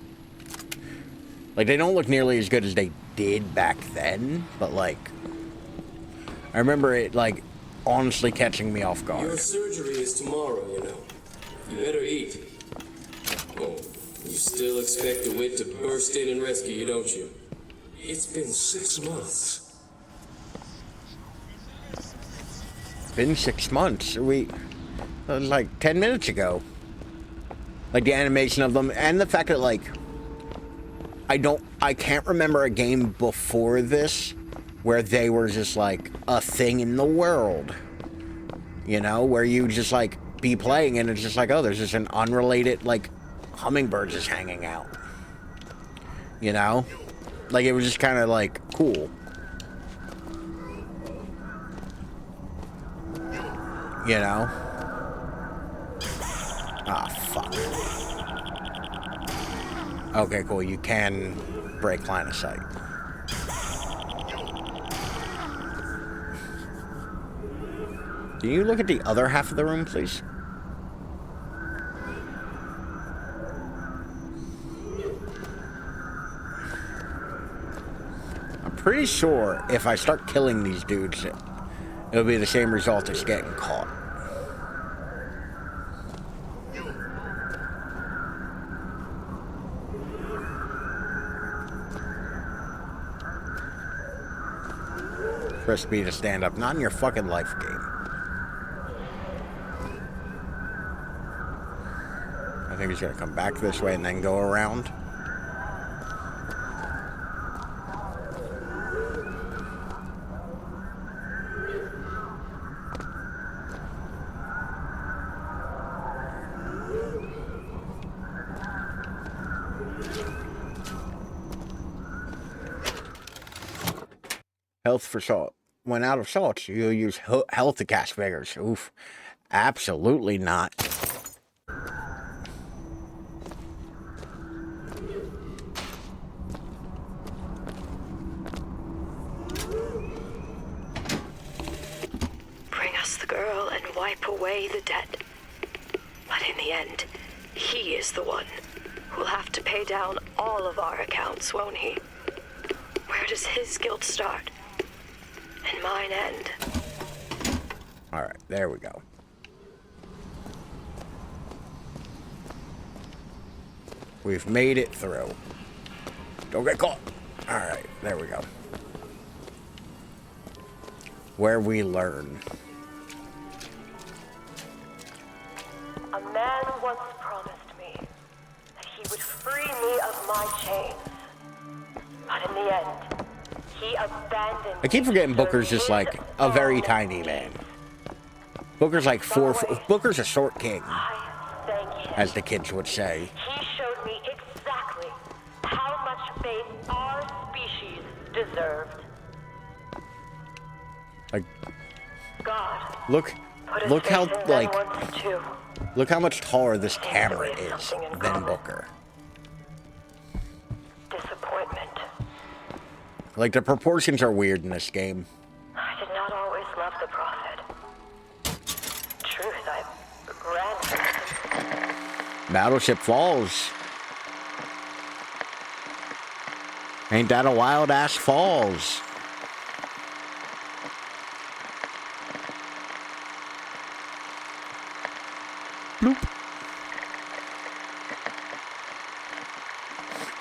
Like, they don't look nearly as good as they did back then. But, like, I remember it, like, honestly catching me off guard. Your surgery is tomorrow, you know. You better eat. Oh, you still expect the wit to burst in and rescue you, don't you? It's been 6 months. Been 6 months. That was like 10 minutes ago. Like the animation of them and the fact that like I can't remember a game before this where they were just like a thing in the world. You know, where you just like be playing and it's just like, oh, there's just an unrelated like hummingbird just hanging out. You know? Like, it was just kind of, like, cool. You know? Ah, fuck. Okay, cool. You can break line of sight. Can you look at the other half of the room, please? Pretty sure if I start killing these dudes, it'll be the same result as getting caught. Press B to stand up. Not in your fucking life game. I think he's gonna come back this way and then go around. Health for salt. When out of salts, you'll use health to cast vigors. Oof. Absolutely not. Bring us the girl and wipe away the debt. But in the end, he is the one who'll have to pay down all of our accounts, won't he? Where does his guilt start? And mine end. Alright, there we go. We've made it through. Don't get caught. Alright, there we go. Where we learn. A man once promised me that he would free me of my chains. But in the end, he abandoned. I keep forgetting Booker's just like a very tiny man. Booker's like Booker's a short king, as the kids would say. He showed me exactly how much faith our species deserved. Like, God look Look how, like, look how much taller this camera is than Booker. Disappointment. Like, the proportions are weird in this game. I did not always love the Prophet. Truth, I ran from him. Battleship Falls. Ain't that a wild-ass falls? Bloop.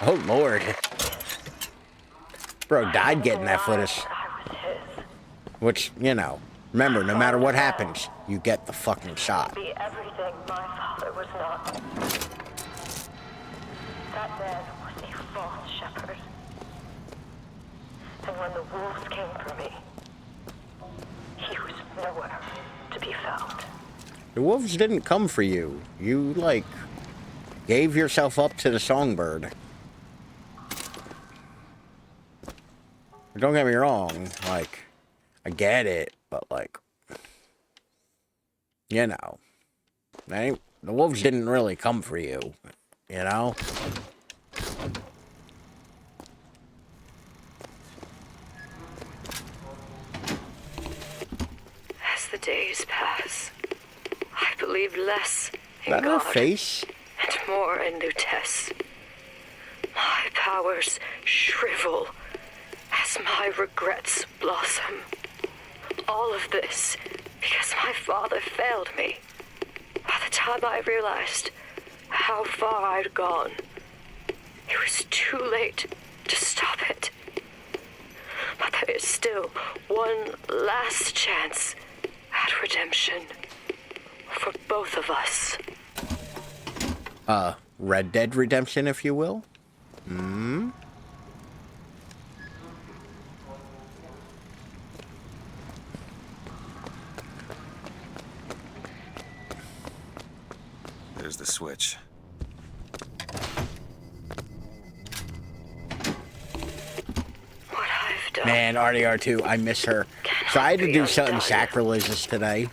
Oh, Lord. Bro died getting that footage. Which, you know, remember, no matter what happens, you get the fucking shot. Be everything my father was not. That man was a false shepherd. And when the wolves came for me, he was nowhere to be found. The wolves didn't come for you. You, like, gave yourself up to the songbird. Don't get me wrong, like, I get it, but, like, you know, the wolves didn't really come for you, you know? As the days pass, I believe less in That God her face? and more in Lutece. My powers shrivel as my regrets blossom. All of this because my father failed me. By the time I realized how far I'd gone, it was too late to stop it. But there is still one last chance at redemption for both of us. Red Dead Redemption, if you will? Hmm? There's the switch. What I've done. Man, RDR2, I miss her. So I had to do something sacrilegious today.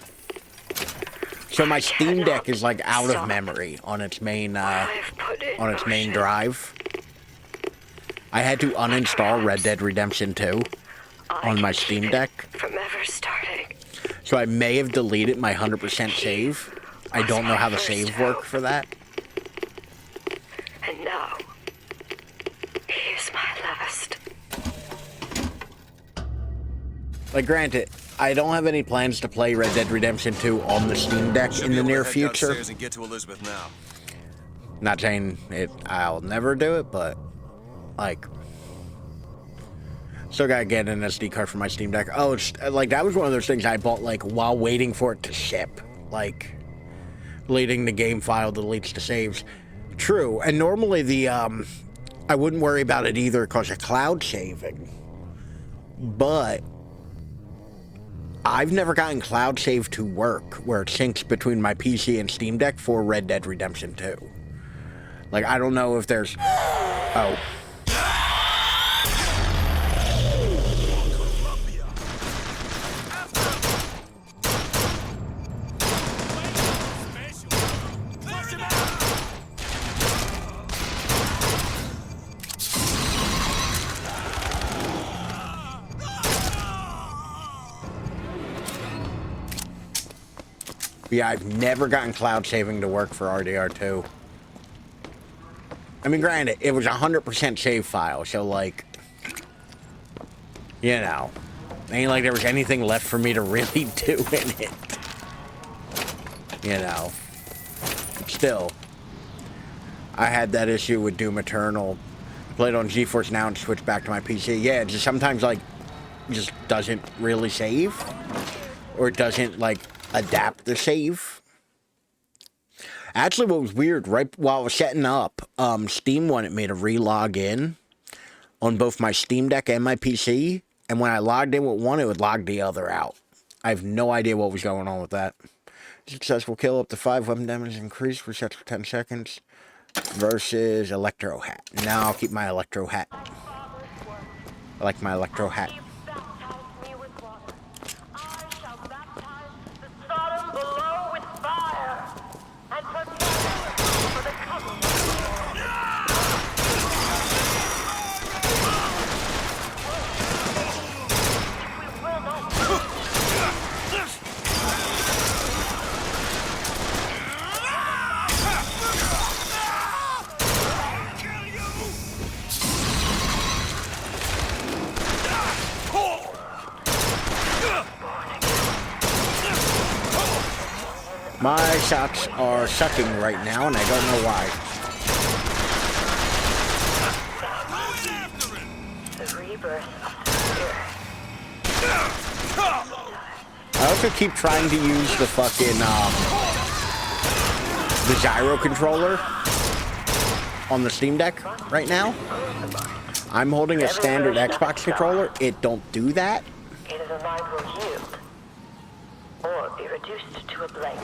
So my Steam Deck is like out of memory on its main drive. I had to uninstall Red Dead Redemption 2 on my Steam Deck. From ever starting. So I may have deleted my 100% save. I don't know how the save worked for that. And now, he is my last. Like, granted, I don't have any plans to play Red Dead Redemption 2 on the Steam Deck in the near future. And get to Elizabeth now. Not saying I'll never do it, but, like, still gotta get an SD card for my Steam Deck. Oh, it's, like, that was one of those things I bought, like, while waiting for it to ship. Like, deleting the game file deletes the saves. True, and normally I wouldn't worry about it either because of cloud saving. But I've never gotten cloud save to work where it syncs between my PC and Steam Deck for Red Dead Redemption 2. Like, I don't know if there's... Oh. Yeah, I've never gotten cloud saving to work for RDR2. I mean, granted, it was a 100% save file, so, like, you know, ain't like there was anything left for me to really do in it. You know. But still, I had that issue with Doom Eternal. I played on GeForce Now and switched back to my PC. Yeah, it just sometimes, like, just doesn't really save. Or it doesn't, like, adapt the save. Actually, what was weird, right while I was setting up, Steam wanted me to re-log in on both my Steam Deck and my PC, and when I logged in with one, it would log the other out. I have no idea what was going on with that. Successful kill up to 5 weapon damage increase, resets for 10 seconds, versus Electro Hat. Now I'll keep my Electro Hat. I like my Electro Hat. My shots are sucking right now, and I don't know why. The rebirth I also keep trying to use the fucking, the gyro controller on the Steam Deck right now. I'm holding a standard Xbox controller. It don't do that. either the mind will yield or be reduced to a blank.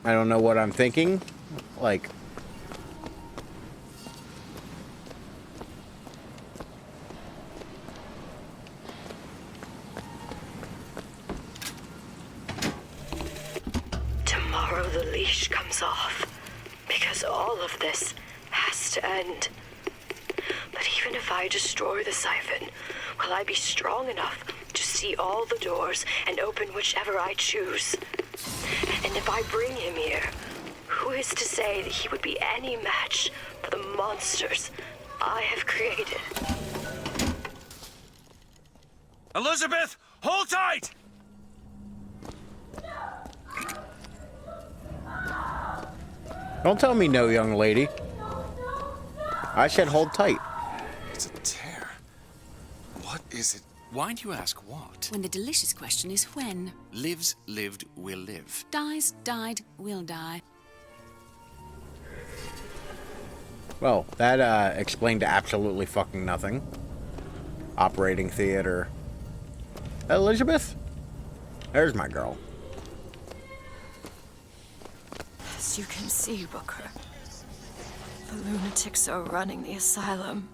I don't know what I'm thinking. Like, Tomorrow the leash comes off, because all of this has to end. But even if I destroy the siphon, will I be strong enough to see all the doors and open whichever I choose? And if I bring him here, who is to say that he would be any match for the monsters I have created? Elizabeth, hold tight! don't tell me no, young lady. I said hold tight. It's a tear. What is it? Why do you ask what? When the delicious question is when. Lives, lived, will live. Dies, died, will die. Well, that explained absolutely fucking nothing. Operating theater. Elizabeth? There's my girl. As you can see, Booker, the lunatics are running the asylum.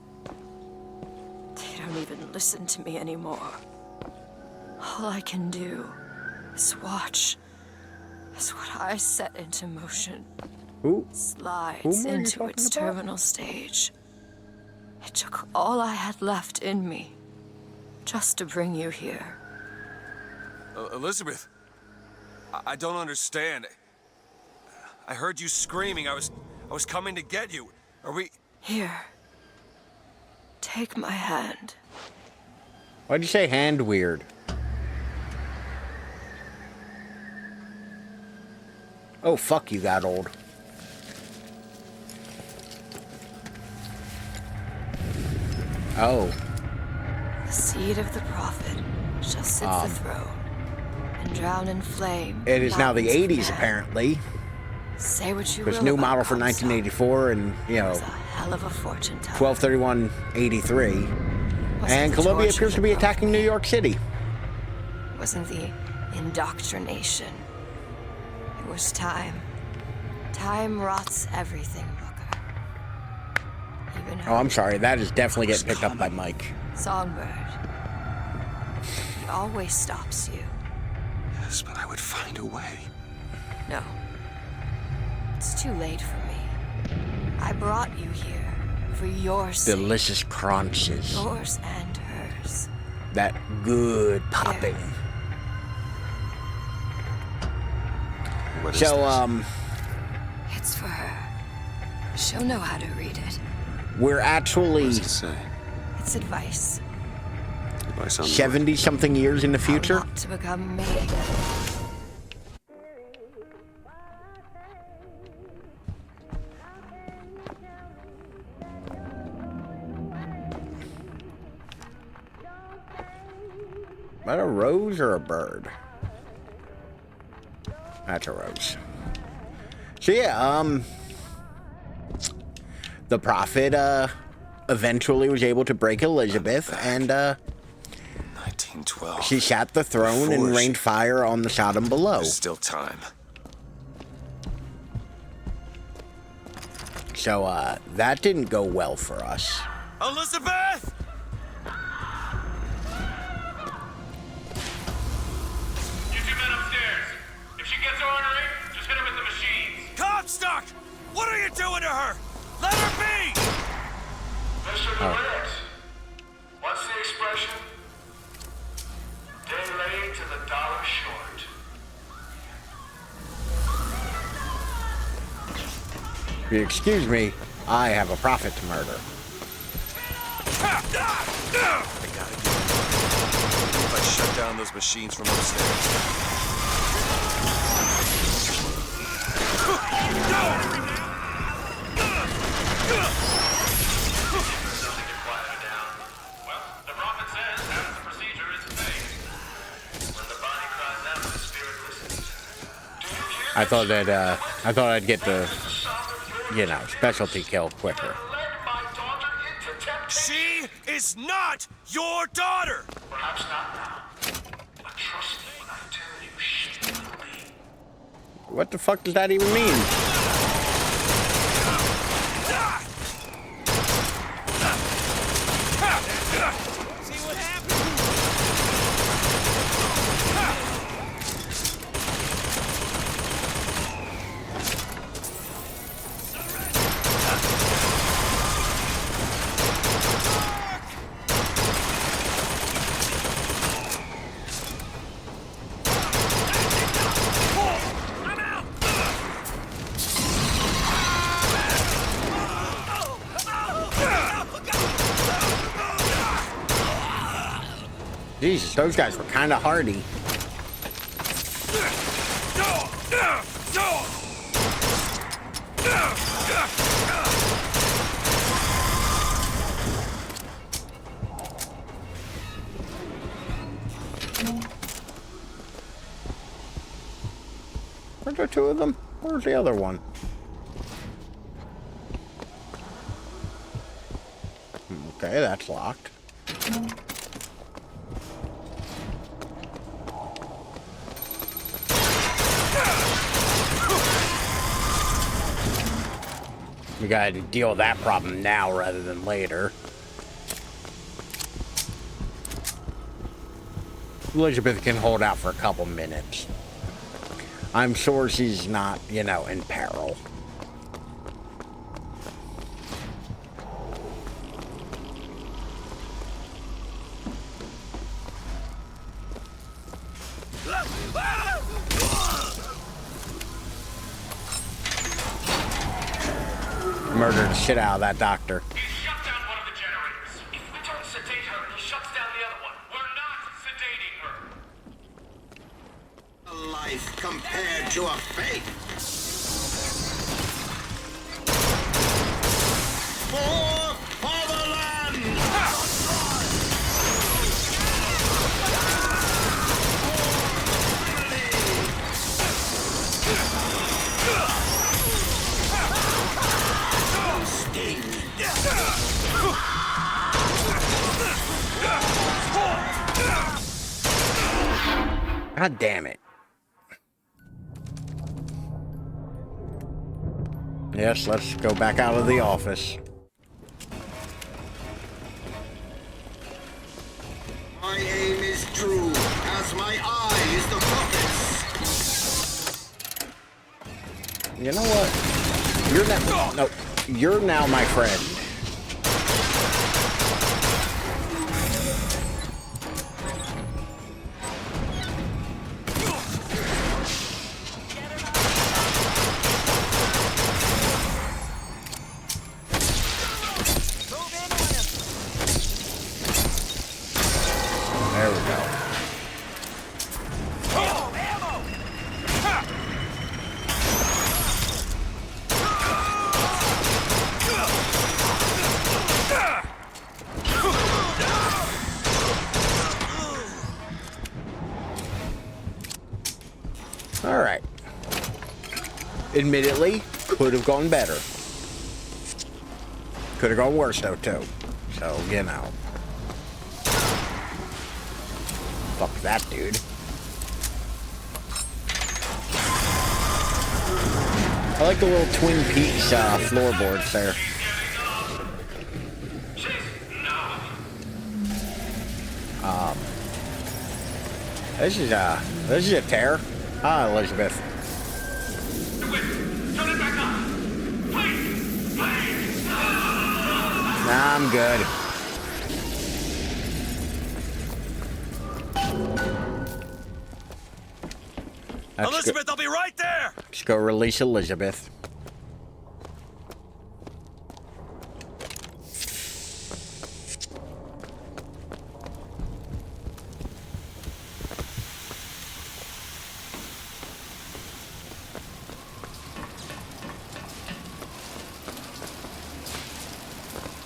They don't even listen to me anymore. All I can do is watch as what I set into motion slides into its terminal stage. It took all I had left in me just to bring you here. Elizabeth, I don't understand. I heard you screaming. I was coming to get you. Are we... Here. Take my hand. Why'd you say hand weird? Oh, fuck, you got old. Oh. The seed of the prophet shall sit the throne and drown in flame. It is now the 80s, apparently. Say what you There's will new about model for Comstock. 1984 and, you know, It was a hell of a fortune teller. 12/31/83. Wasn't And the Columbia torture appears to the be prophet attacking New York City. Wasn't the indoctrination. It was time. Time rots everything, Booker. Even Oh, I'm hope. sorry. That is definitely getting picked up by Mike. Songbird. It always stops you. Yes, but I would find a way. No. It's too late for me. I brought you here for your sake. Delicious crunches. Yours and hers. That good popping. What is So, this? It's for her. She'll know how to read it. We're actually What does it say? It's advice. Advice on 70-something years in the future. How not to become me. Is that a rose or a bird? That's a rose. So yeah, the prophet eventually was able to break Elizabeth, and 1912. she sat the throne and Before rained fire on the Sodom below. There's still time. So that didn't go well for us. Elizabeth! You two men upstairs. If she gets ornery, just hit her with the machines. Comstock! What are you doing to her? Let her be! Mr. DeWitt, what's the expression? Day late to the dollar short. If you excuse me, I have a prophet to murder. I gotta get if I shut down those machines from upstairs. I thought I'd get the, you know, specialty kill quicker. She is not your daughter! Perhaps not now. But trust me when I tell you she will be. What the fuck does that even mean? See what happens? Jesus, those guys were kind of hardy. Were there two of them? Where's the other one? Okay, that's locked. We gotta deal with that problem now rather than later. Elizabeth can hold out for a couple minutes. I'm sure she's not, you know, in peril. Murdered the shit out of that doctor. He shut down one of the generators. If we don't sedate her, he shuts down the other one. We're not sedating her. A life compared to a fate. For fatherland! God damn it. Yes, let's go back out of the office. My aim is true, as my eye is the prophet's. You know what? You're now, no, you're now my friend. There we go. All right. Admittedly, could have gone better. Could have gone worse though too. So, you know. Fuck that dude. I like the little Twin Peaks floorboards there. This is a tear. Ah, Elizabeth. Nah, I'm good. Elizabeth, I'll be right there! Let's go release Elizabeth.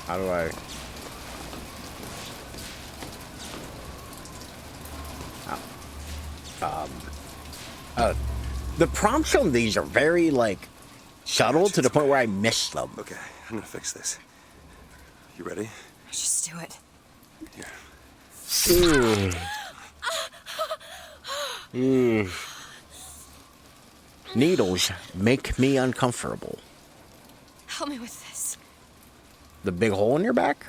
How do I... the prompts on these are very, like, subtle to the point where I miss them. Okay, I'm gonna fix this. You ready? Just do it. Here. Needles make me uncomfortable. Help me with this. The big hole in your back?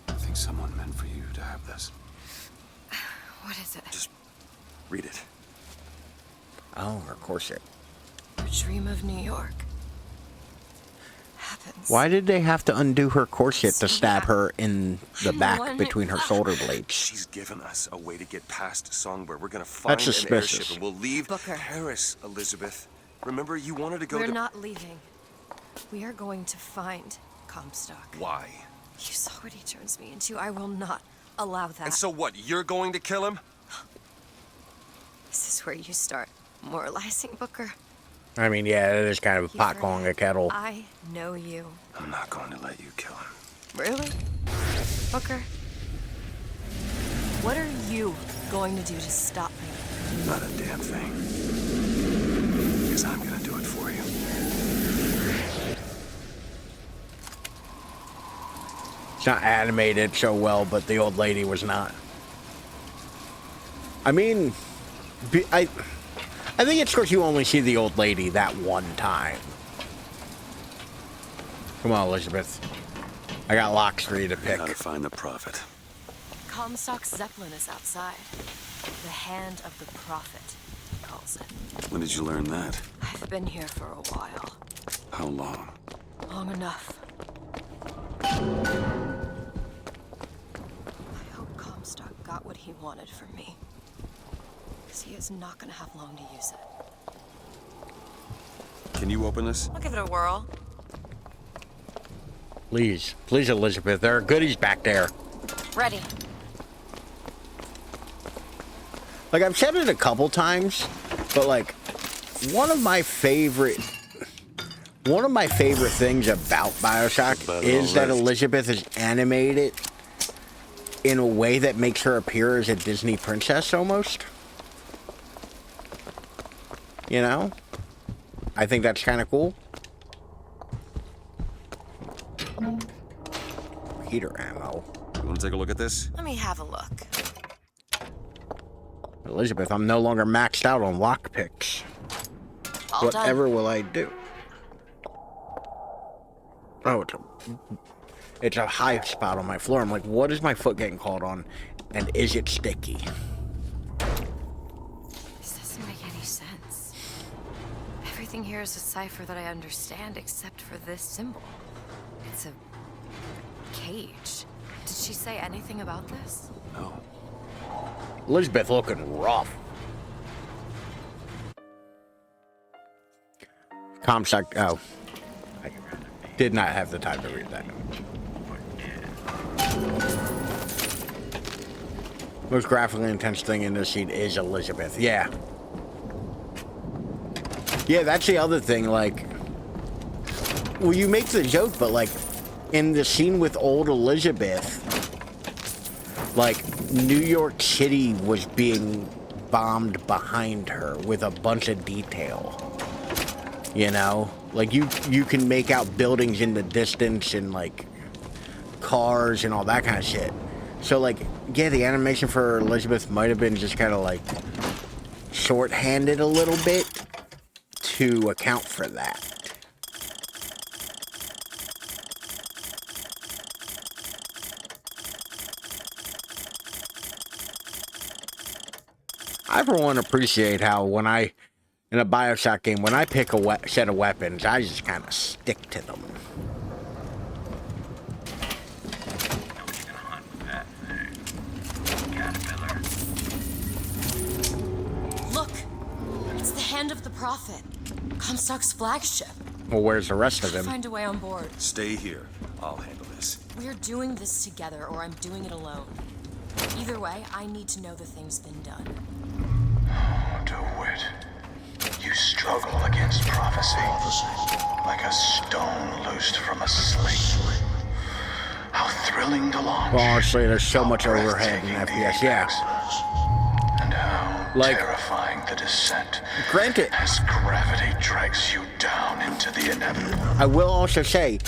I think someone meant for you to have this. What is it? Just read it. Oh, her corset. A dream of New York. Happens. Why did they have to undo her corset to stab her in the back between her shoulder blades? She's given us a way to get past Songbird. We're gonna find an airship and we'll leave Paris, Elizabeth. Remember, you wanted to go to... We're not leaving. We are going to find Comstock. Why? You saw what he turns me into. I will not allow that. And so what? You're going to kill him? This is where you start moralizing, Booker. I mean, yeah, it is kind of a pot calling a kettle. I know you. I'm not going to let you kill him. Really? Booker? What are you going to do to stop me? Not a damn thing. Because I'm going to do it for you. It's not animated so well, but the old lady was not. I mean, I think it's because you only see the old lady that one time. Come on, Elizabeth. I got locks for you to pick. Gotta find the prophet. Comstock's Zeppelin is outside. The hand of the prophet, he calls it. When did you learn that? I've been here for a while. How long? Long enough. I hope Comstock got what he wanted from me. Because he is not going to have long to use it. Can you open this? I'll give it a whirl. Please. Please, Elizabeth. There are goodies back there. Ready. Like, I've said it a couple times, but, like, one of my favorite things about Bioshock is that Elizabeth is animated in a way that makes her appear as a Disney princess, almost. You know? I think that's kind of cool. Heater ammo. You want to take a look at this? Let me have a look. Elizabeth, I'm no longer maxed out on lockpicks. Whatever will I do? Oh, it's a high spot on my floor. I'm like, what is my foot getting caught on? And is it sticky? This doesn't make any sense. Everything here is a cipher that I understand except for this symbol. It's a cage. Did she say anything about this? No. Elizabeth looking rough. Comstock. Oh. I did not have the time to read that. Most graphically intense thing in this scene is Elizabeth. Yeah. Yeah, that's the other thing, like... Well, you make the joke, but, like, in the scene with old Elizabeth, like, New York City was being bombed behind her with a bunch of detail. You know? Like, you can make out buildings in the distance and, like, cars and all that kind of shit. So, like, yeah, the animation for Elizabeth might have been just kind of, like, shorthanded a little bit to account for that. I, for one, appreciate how when in a Bioshock game, when I pick a set of weapons, I just kind of stick to them. Look! It's the hand of the prophet. Comstock's flagship. Well, where's the rest of him? Find a way on board. Stay here. I'll handle this. We're doing this together, or I'm doing it alone. Either way, I need to know the thing's been done. DeWitt, you struggle against prophecy like a stone loosed from a sling. How thrilling to launch. Well, honestly, there's so much overhead in FPS, yeah. And how terrifying the descent. Granted, as gravity drags you down into the inevitable. I will also say,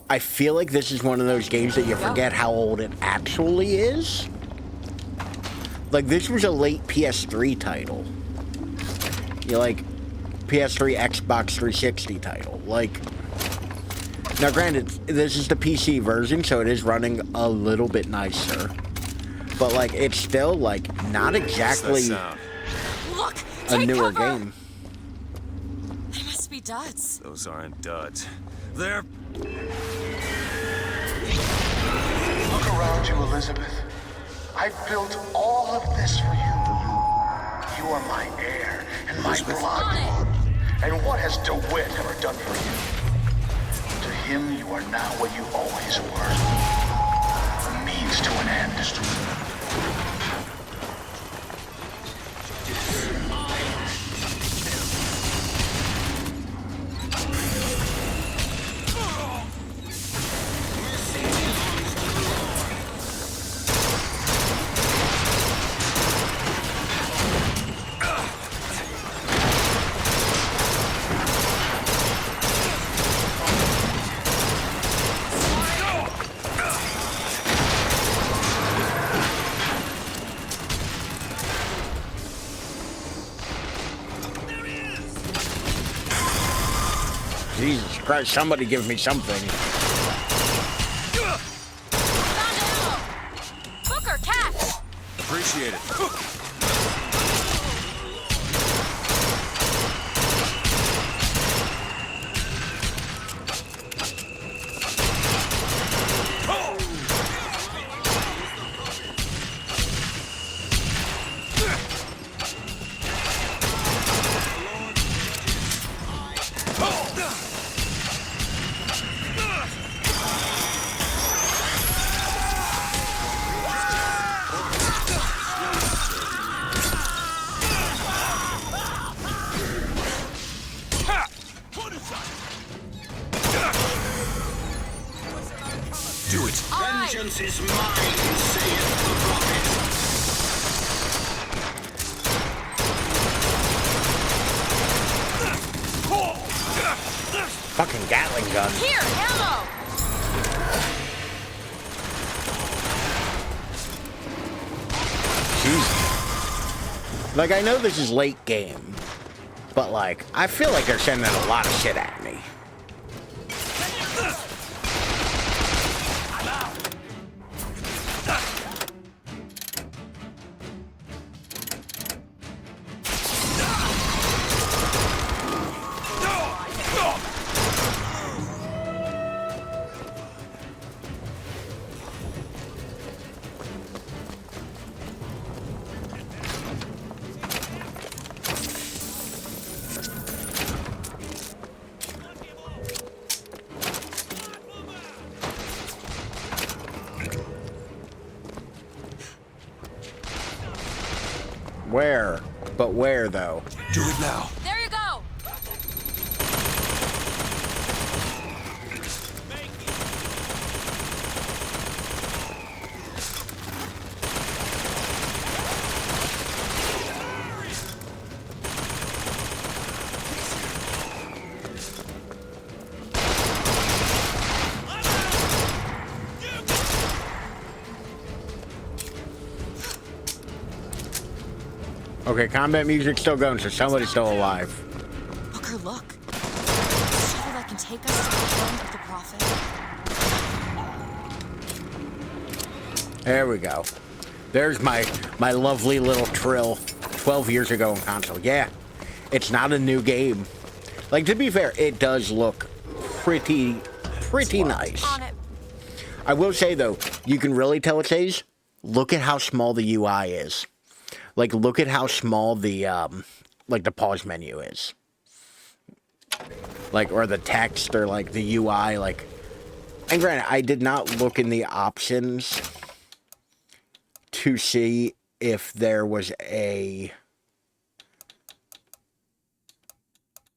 I feel like this is one of those games that you forget how old it actually is. Like, this was a late PS3 title. You like, PS3, Xbox 360 title. Like, now granted, this is the PC version, so it is running a little bit nicer. But, like, it's still, like, not exactly Look, a take newer cover. game. They must be duds. Those aren't duds. They're... Look around you, Elizabeth. I built all of this for you. You are my heir and my blood. And what has DeWitt ever done for you? To him, you are now what you always were. A means to an end. Jesus Christ, somebody give me something. Booker, catch! Appreciate it. Do it. Vengeance is mine, saith the prophet. Fucking Gatling gun. Here, ammo! Jesus. Like, I know this is late game, but, like, I feel like they're sending a lot of shit at me. Where? But where, though? Do it now. There you go! Okay, combat music's still going, so somebody's still alive. Booker, look. The shuttle that can take us to the home of the prophet. There we go. There's my lovely little trill 12 years ago on console. Yeah, it's not a new game. Like, to be fair, it does look pretty nice. On it. I will say, though, you can really tell it's A's. Look at how small the UI is. Like, look at how small the, like, the pause menu is. Like, or the text, or, like, the UI, like... And granted, I did not look in the options to see if there was a...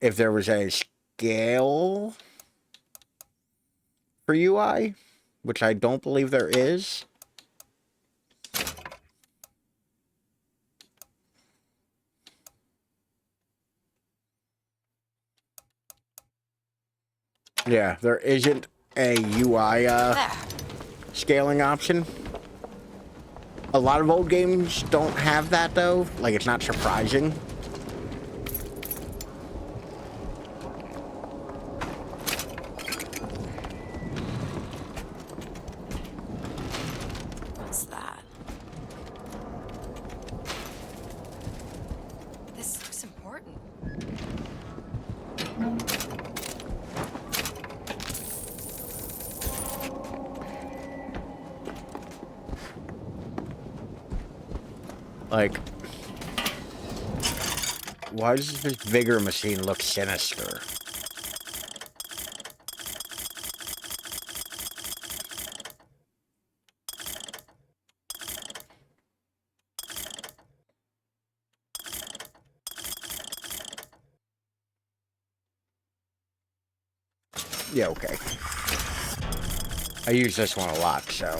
If there was a scale for UI. which I don't believe there is. Yeah, there isn't a UI scaling option. A lot of old games don't have that, though. Like, it's not surprising. What's that? This looks important. Like, why does this vigor machine look sinister? Yeah, okay. I use this one a lot, so.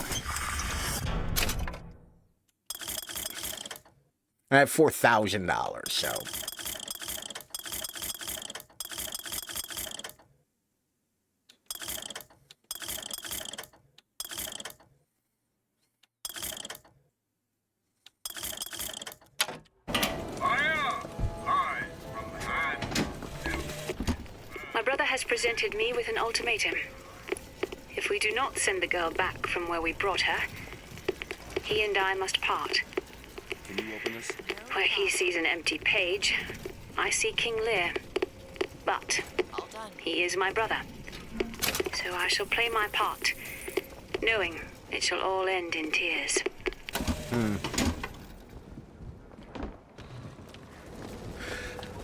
I have $4,000, so. My brother has presented me with an ultimatum. If we do not send the girl back from where we brought her, he and I must part. Can you open this? Where he sees an empty page, I see King Lear. But he is my brother. So I shall play my part, knowing it shall all end in tears.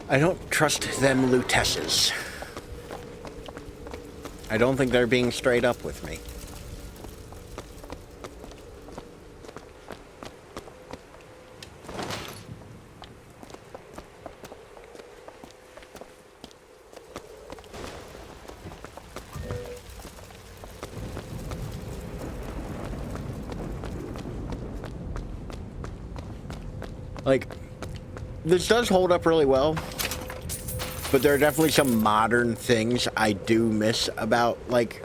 I don't trust them Lutesses. I don't think they're being straight up with me. Like, this does hold up really well, but there are definitely some modern things I do miss about, like,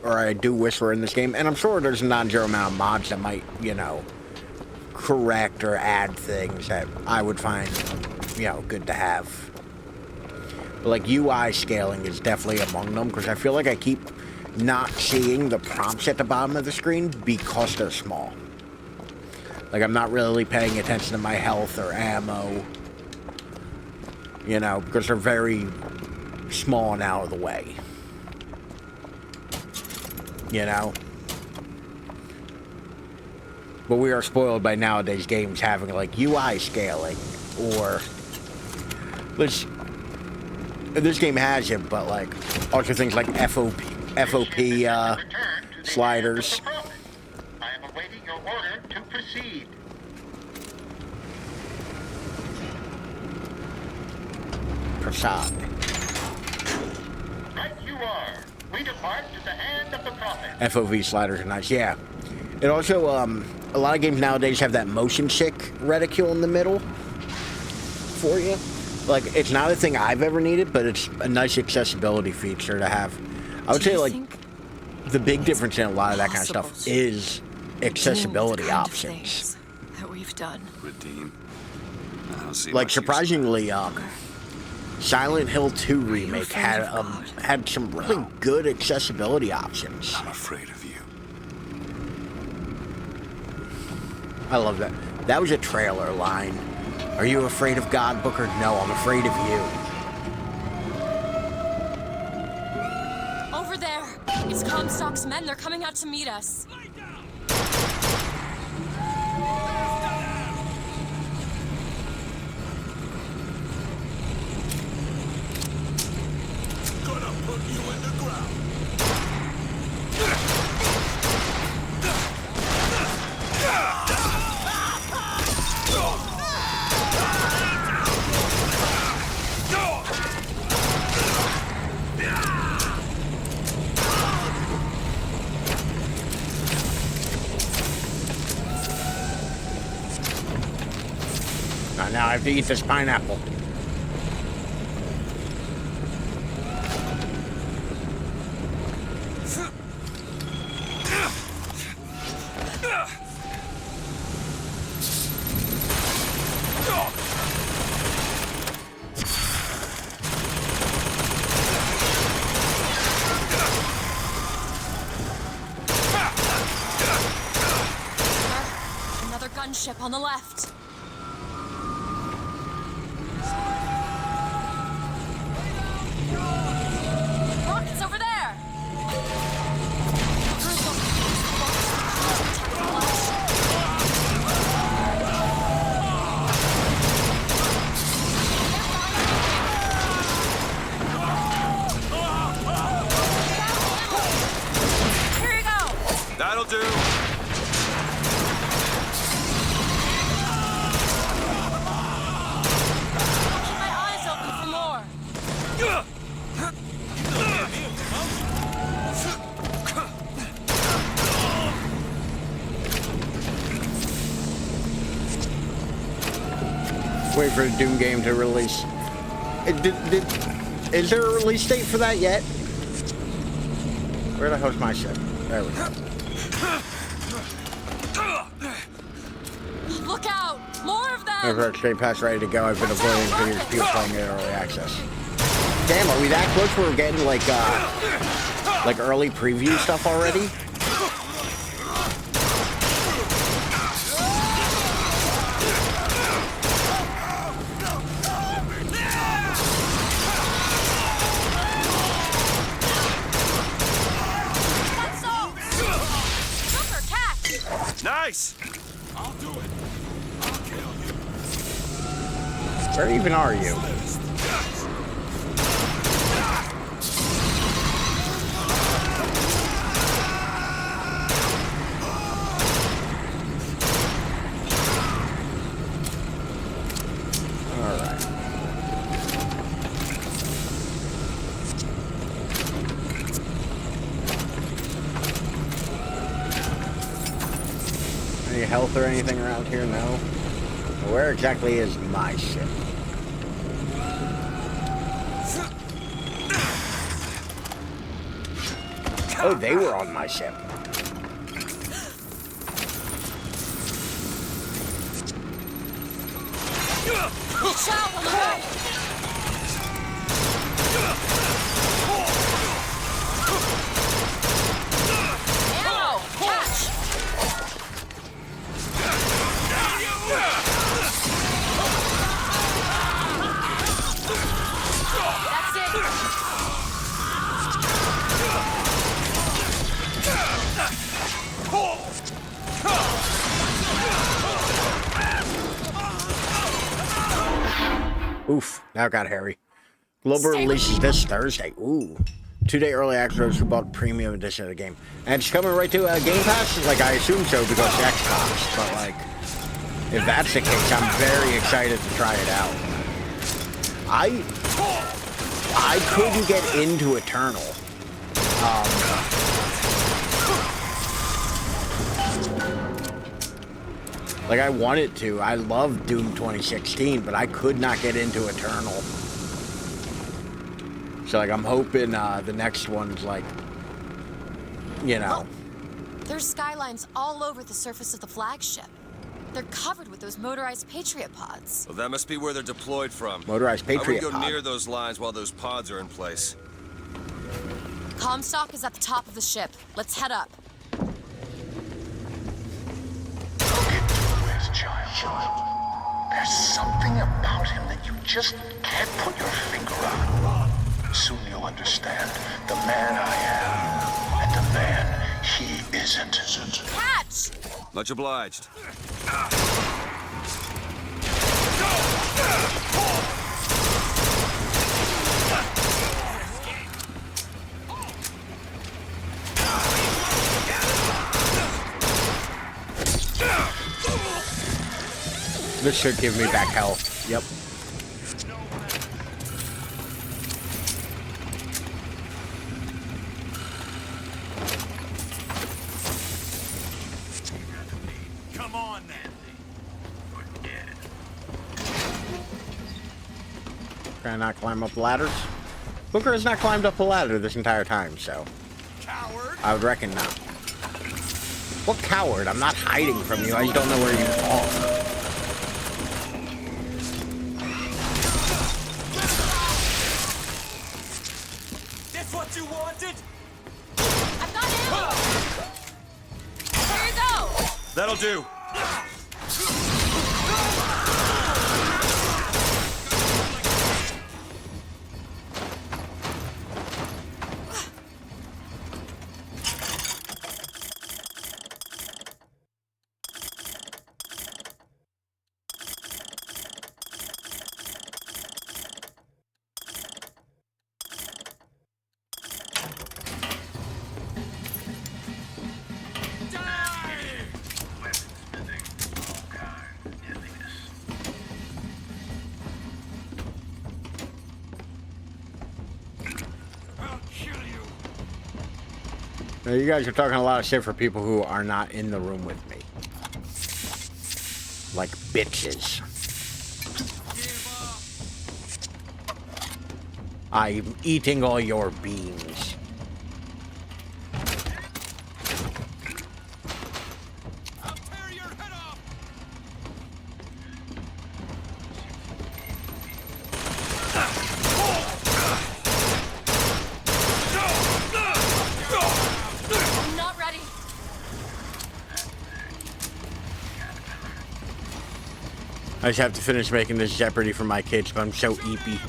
or I do wish were in this game, and I'm sure there's a non-zero amount of mods that might, you know, correct or add things that I would find, you know, good to have. But, like, UI scaling is definitely among them, because I feel like I keep not seeing the prompts at the bottom of the screen because they're small. Like, I'm not really paying attention to my health or ammo, you know, because they're very small and out of the way. You know? But we are spoiled by nowadays games having, like, UI scaling, or... This game has it, but, like, also things like FOP sliders. I am awaiting your order to proceed. Prasad. Right you are. We depart to the hand of the prophet. FOV sliders are nice, yeah. It also, a lot of games nowadays have that motion sick reticule in the middle for you. Like, it's not a thing I've ever needed, but it's a nice accessibility feature to have. I would say, like, the big difference in a lot of that kind of stuff is accessibility options. That we've done. Redeem. I don't see Like, much surprisingly, Silent Hill 2 Remake had some really good accessibility options. I'm afraid of you. I love that. That was a trailer line. Are you afraid of God, Booker? No, I'm afraid of you. Over there! It's Comstock's men. They're coming out to meet us. Gonna put you in the ground. now I have to eat this pineapple. Another gunship on the left. Rockets over there. Here you go. That'll do. Keep my eyes open for more. Wait for the Doom game to release. Is there a release date for that yet? Where the hell's my ship? There we go. Look out! More of them! I've got Straight Pass ready to go. I've been avoiding videos people playing it in early access. Damn, are we that close where we're getting like early preview stuff already? That's all! Joker, catch! Nice! I'll do it. I'll kill you. Where even are you? Alright. Any health or anything around here? No. Where exactly is my ship? Oh, they were on my ship. Reach out on the right! Ammo! Catch! That's it! Oof, that got hairy. Global releases this Thursday. Ooh. 2-day early access who bought premium edition of the game. And it's coming right to Game Pass? Like, I assume so because Xbox. But, like, if that's the case, I'm very excited to try it out. I couldn't get into Eternal. Like, I wanted to. I love Doom 2016, but I could not get into Eternal. So, like, I'm hoping the next one's, like, you know. There's skylines all over the surface of the flagship. They're covered with those motorized Patriot pods. Well, that must be where they're deployed from. Motorized Patriot I would go pod. near those lines while those pods are in place. Comstock is at the top of the ship. Let's head up. Child. There's something about him that you just can't put your finger on. Soon you'll understand the man I am and the man he isn't. Catch! Much obliged. This should give me back health. Yep. Come on, then. Can I not climb up ladders? Booker has not climbed up a ladder this entire time, so... Coward! I would reckon not. What coward? I'm not hiding from you. I just don't know where you are. That's what you wanted? I've got ammo! Here you go! That'll do. Now, you guys are talking a lot of shit for people who are not in the room with me. Like bitches. I'm eating all your beans. I'll tear your head off! I'm not ready. I just have to finish making this Jeopardy for my kids, but I'm so eepy.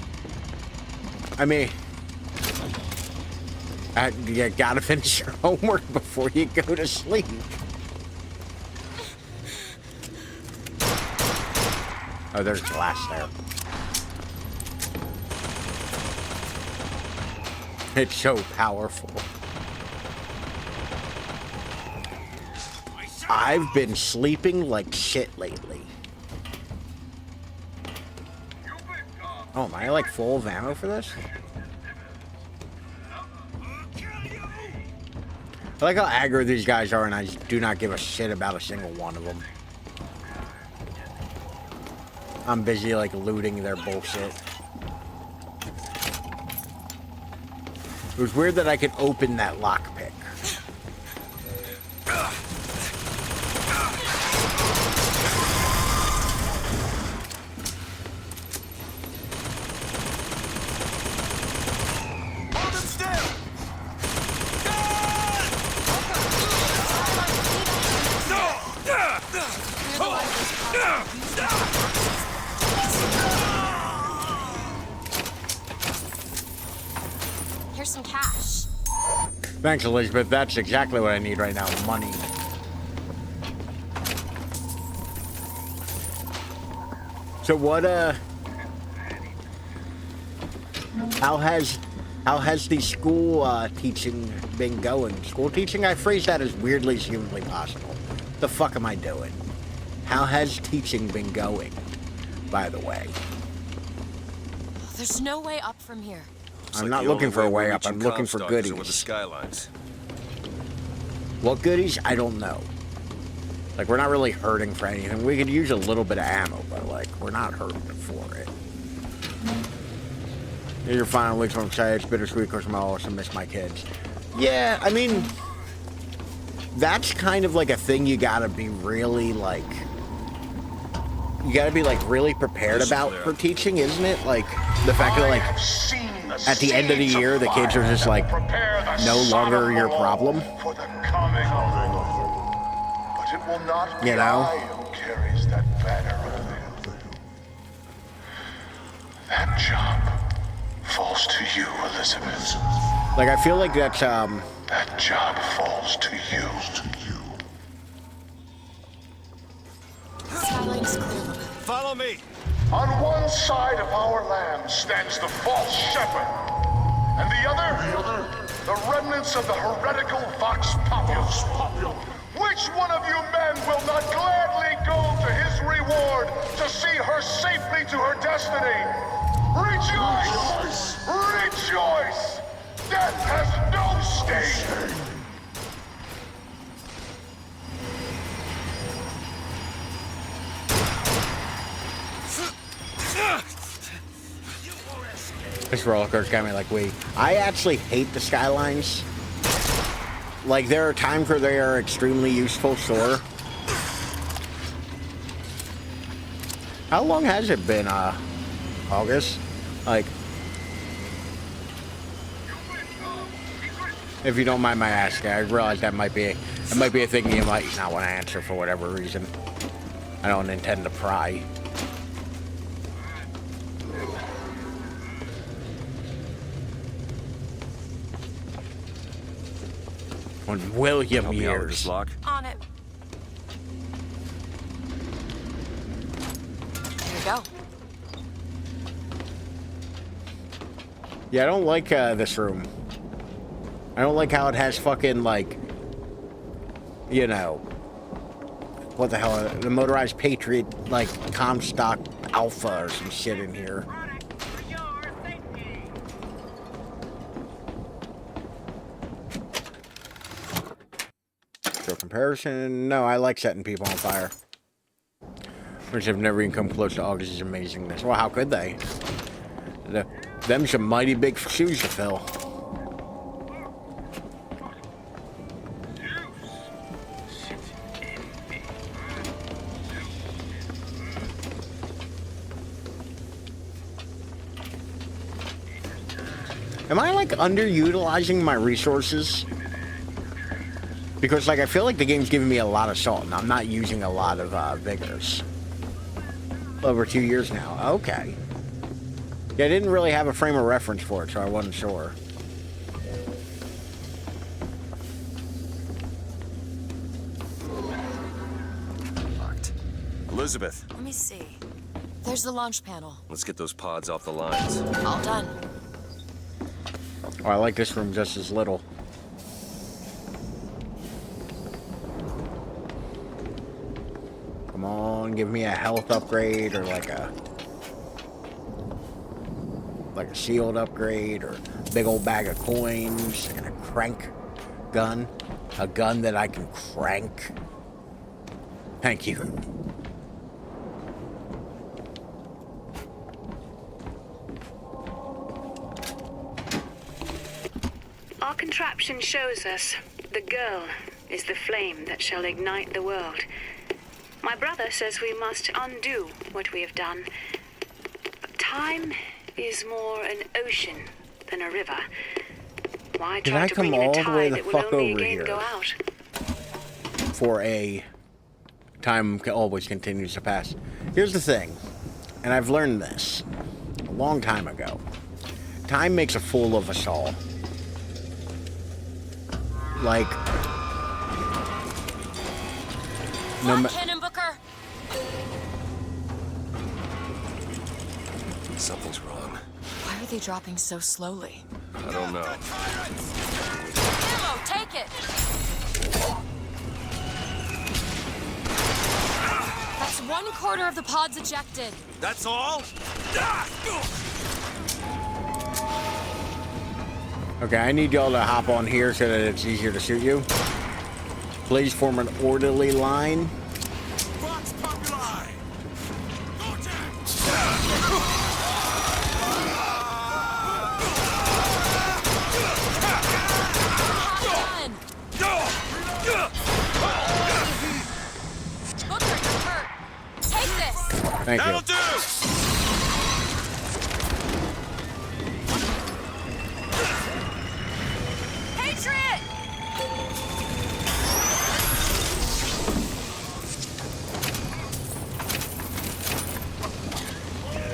I mean, you gotta finish your homework before you go to sleep. Oh, there's glass there. It's so powerful. I've been sleeping like shit lately. Oh, am I like full of ammo for this? I like how aggro these guys are, and I just do not give a shit about a single one of them. I'm busy like looting their bullshit. It was weird that I could open that lockpick. Here's some cash. Thanks, Elizabeth. That's exactly what I need right now. Money. So what, how has the school, teaching been going? School teaching? I phrased that as weirdly as humanly possible. The fuck am I doing? How has teaching been going, by the way? There's no way up from here. I'm not looking for a way up. I'm looking for goodies. With the skylines. What goodies? I don't know. Like, we're not really hurting for anything. We could use a little bit of ammo, but, like, we're not hurting for it. Your final weeks, I'm excited. It's bittersweet because I also miss my kids. Yeah, I mean, that's kind of like a thing you gotta be really, like, you gotta be, like, really prepared about for teaching, isn't it? Like, the fact that, like, at the end of the year, the kids are just, like, no longer your problem. For the coming of the Lord. But it will not be You know? I who carries that banner of him. That job falls to you, Elizabeth. Like, I feel like that's, That job falls to you. Skyline's clear. Follow me. On one side of our land stands the false shepherd, and the other, the remnants of the heretical Vox Populus. Which one of you men will not gladly go to his reward to see her safely to her destiny? Rejoice! Rejoice! Death has no sting! This roller coaster got me like, wait. I actually hate the skylines. Like, there are times where they are extremely useful, sure. How long has it been, August? Like, if you don't mind my asking, I realize that might be a thing you might not want to answer for whatever reason. I don't intend to pry. When William years. Lock. On it. There you go. Yeah, I don't like this room. I don't like how it has fucking, like, you know, what the hell, the motorized Patriot, like, Comstock Alpha or some shit in here. So comparison, no, I like setting people on fire. Which have never even come close to August's amazingness. Well, how could they? Them some mighty big shoes to fill. Am I, like, underutilizing my resources? Because, like, I feel like the game's giving me a lot of salt, and I'm not using a lot of, vigors. Over 2 years now. Okay. Yeah, I didn't really have a frame of reference for it, so I wasn't sure. Locked. Elizabeth. Let me see. There's the launch panel. Let's get those pods off the lines. All done. Oh, I like this room just as little. Come on, give me a health upgrade or like a shield upgrade or a big old bag of coins and a crank gun. A gun that I can crank. Thank you. Our contraption shows us the girl is the flame that shall ignite the world. My brother says we must undo what we have done. But time is more an ocean than a river. Why Did try I to come bring in all a the tide way the that will fuck only over again here? go out? For a time always continues to pass. Here's the thing, and I've learned this a long time ago. Time makes a fool of us all. Like, no Cannon Booker. Something's wrong. Why are they dropping so slowly? I don't know. Ammo, take it. That's 1/4 of the pods ejected. That's all? Okay, I need y'all to hop on here so that it's easier to shoot you. Please form an orderly line. Booker, you're hurt. Take this. Thank you. That'll do! Patriot!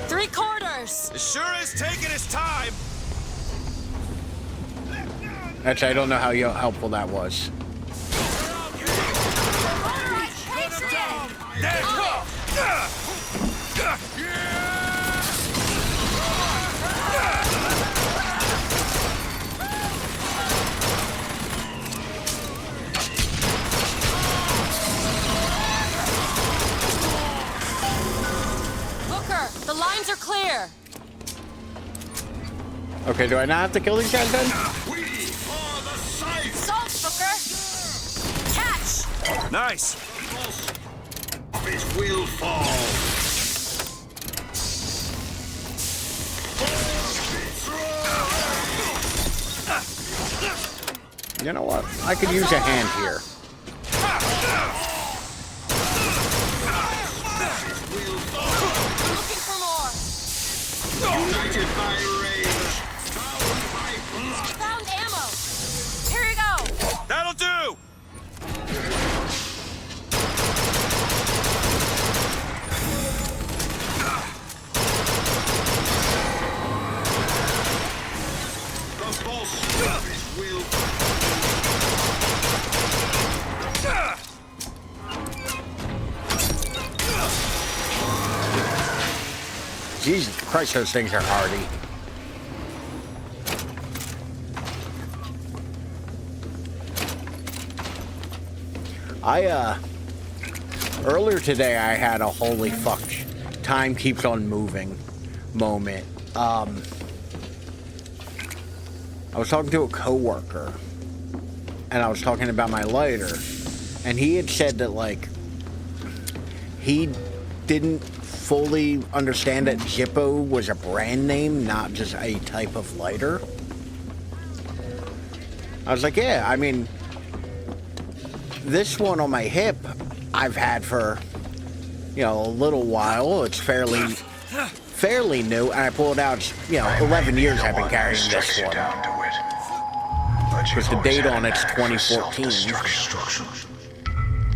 Three-quarters. It sure is taking its time. Actually, I don't know how helpful that was. Booker, the lines are clear. Okay, do I not have to kill these guys then? Salt, Booker. Catch. Nice. It will fall. You know what? I could use a hand here. Looking for more. United by rage. Found ammo. Here you go. That'll do! The boss will. Jesus Christ, those things are hardy. Earlier today I had a holy fuck, time keeps on moving moment. I was talking to a coworker and I was talking about my lighter, and he had said that, like, he didn't fully understand that Zippo was a brand name, not just a type of lighter. I was like, yeah, I mean, this one on my hip I've had for, you know, a little while. It's fairly new, and I pulled out, you know, 11 years I've been carrying this one. Because the date on it's 2014.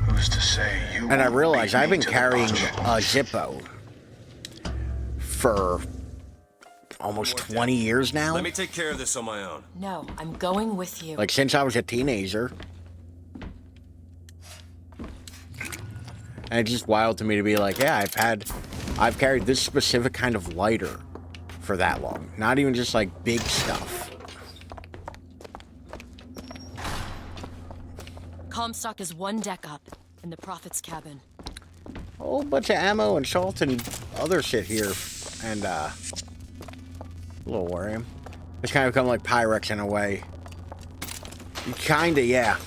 Who's to say you And I realized I've been carrying a Zippo for almost 20 years now. Let me take care of this on my own. No, I'm going with you. Like, since I was a teenager. And it's just wild to me to be like, yeah, I've carried this specific kind of lighter for that long. Not even just like big stuff. Comstock is one deck up in the Prophet's cabin. A whole bunch of ammo and salt and other shit here. And, a little worrying. It's kind of become like Pyrex in a way. Kinda, yeah.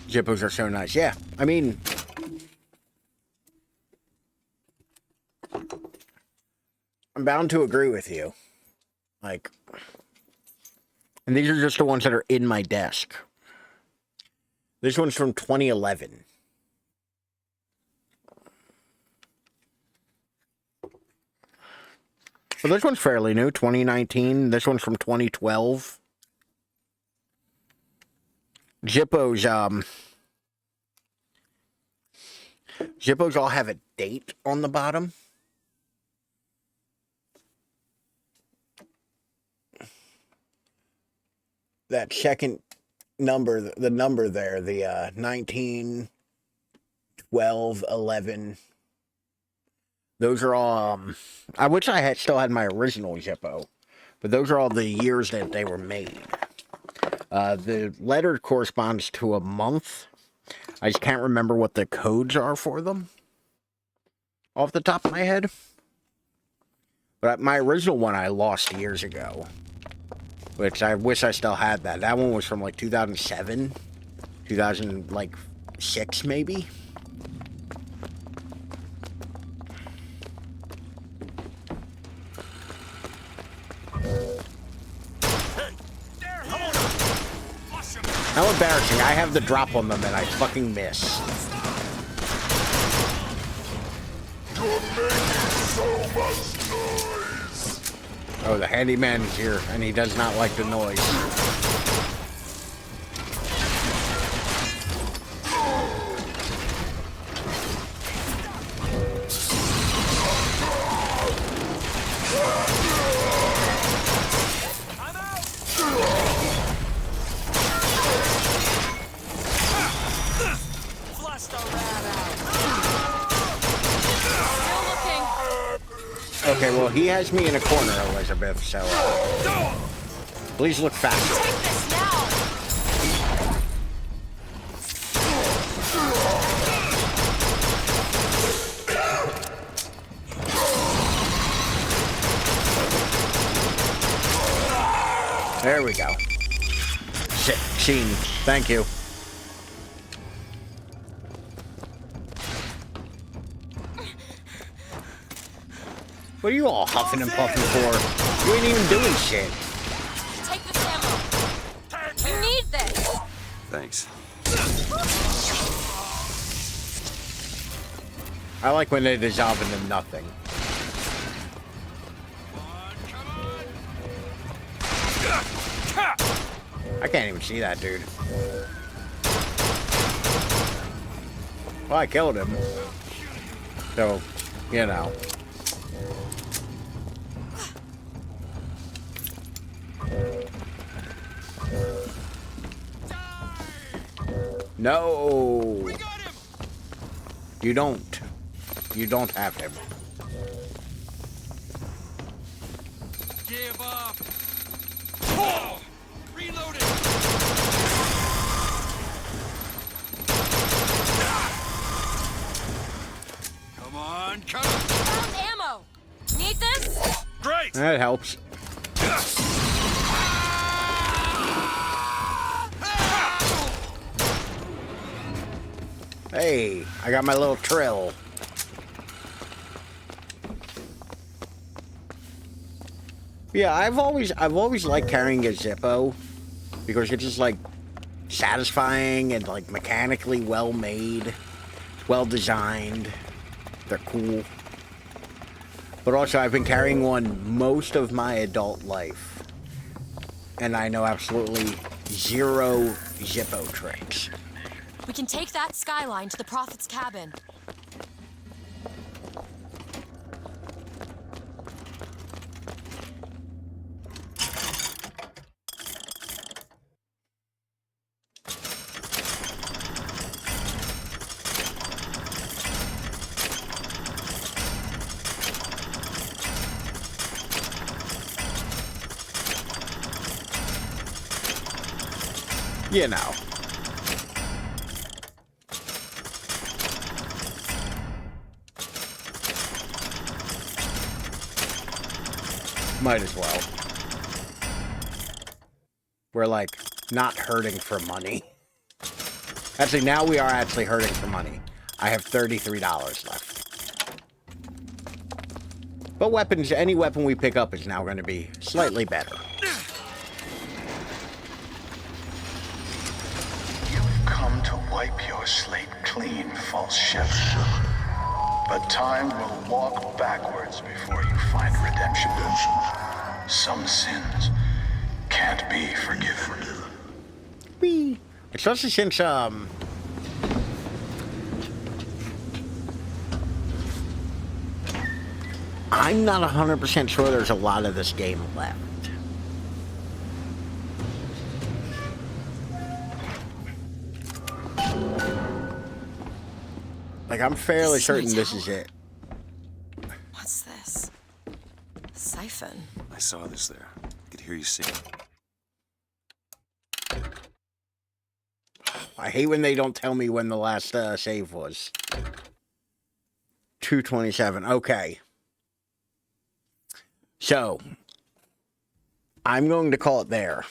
Zippos are so nice. Yeah, I mean, I'm bound to agree with you. Like, and these are just the ones that are in my desk. This one's from 2011. So this one's fairly new, 2019. This one's from 2012. Zippos all have a date on the bottom. That second number, the number there, the 19, 12, 11. Those are all, I wish I had still had my original Zippo, but those are all the years that they were made. The letter corresponds to a month. I just can't remember what the codes are for them off the top of my head. But my original one I lost years ago, which I wish I still had that. That one was from like 2007, 2006 maybe. How embarrassing. I have the drop on them and I fucking miss. You're making so much noise. Oh, the handyman is here and he does not like the noise. Okay, well, he has me in a corner, Elizabeth, so please look faster. Take this now. There we go. Scene. Thank you. What are you all huffing and puffing for? You ain't even doing shit. Take this ammo. Thanks. I like when they dissolve into nothing. I can't even see that dude. Well, I killed him. So, you know. No! You don't. You don't have him. Give up. Oh, reloading. Come on, cut him. Found ammo. Need this? Great. That helps. Hey, I got my little trill. Yeah, I've always liked carrying a Zippo because it's just like satisfying and like mechanically well made, well designed. They're cool. But also I've been carrying one most of my adult life. And I know absolutely zero Zippo tricks. We can take that skyline to the Prophet's cabin. You know. Might as well. We're like not hurting for money. Actually, now we are actually hurting for money. I have $33 left. But weapons, any weapon we pick up is now going to be slightly better. You've come to wipe your slate clean, false shepherd. But time will walk backwards before you find redemption. Some sins can't be forgiven. Whee! Especially since, I'm not 100% sure there's a lot of this game left. Like, I'm fairly certain this is it. What's this? Siphon. I saw this there. I could hear you sing. I hate when they don't tell me when the last save was. 227. Okay. So, I'm going to call it there.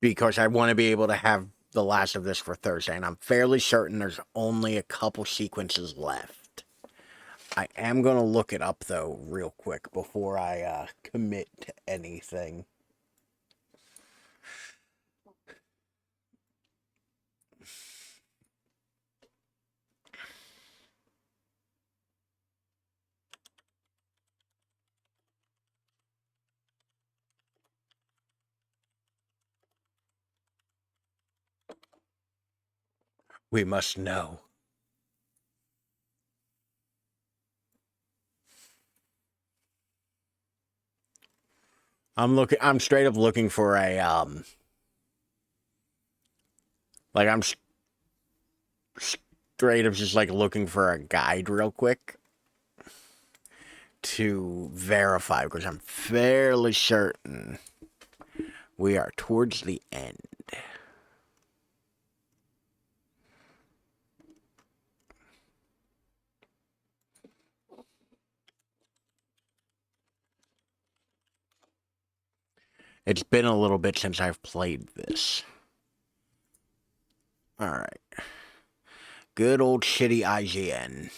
Because I want to be able to have the last of this for Thursday. And I'm fairly certain there's only a couple sequences left. I am going to look it up, though, real quick before I commit to anything. We must know. I'm straight up looking for a, like, I'm straight up just, like, looking for a guide real quick to verify, because I'm fairly certain we are towards the end. It's been a little bit since I've played this. Alright. Good old shitty IGN.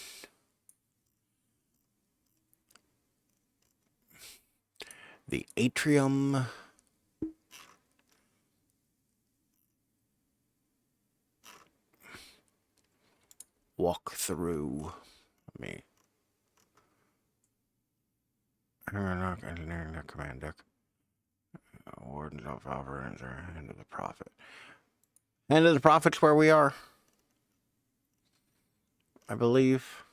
The Atrium walk through. Let me. Engineering deck, command deck. Wardens of Alvarez are Hand of the Prophet. Hand of the Prophet's where we are, I believe.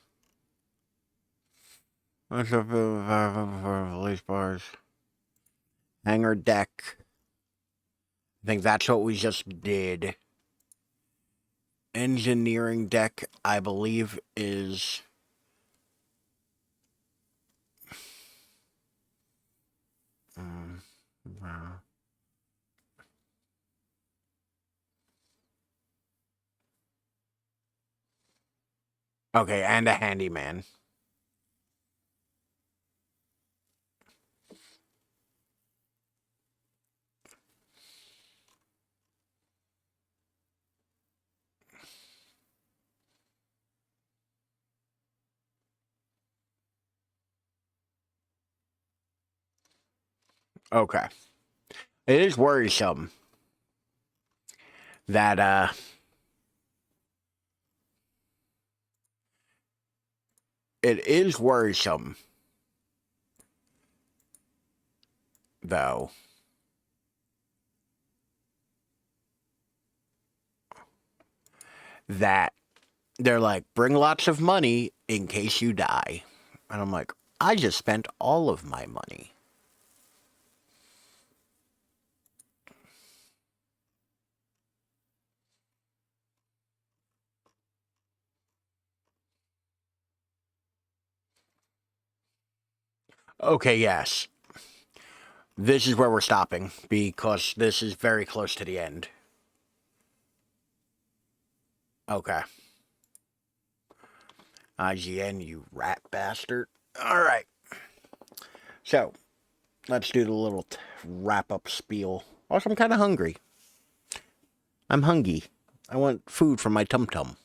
What's up, release bars? Hangar deck. I think that's what we just did. Engineering deck, I believe, is... Okay, and a handyman. Okay. It is worrisome that, it is worrisome, though, that they're like, bring lots of money in case you die. And I'm like, I just spent all of my money. Okay, yes. This is where we're stopping, because this is very close to the end. Okay. IGN, you rat bastard. Alright. So, let's do the little wrap-up spiel. Also, I'm kind of hungry. I'm hungry. I want food for my tum-tum.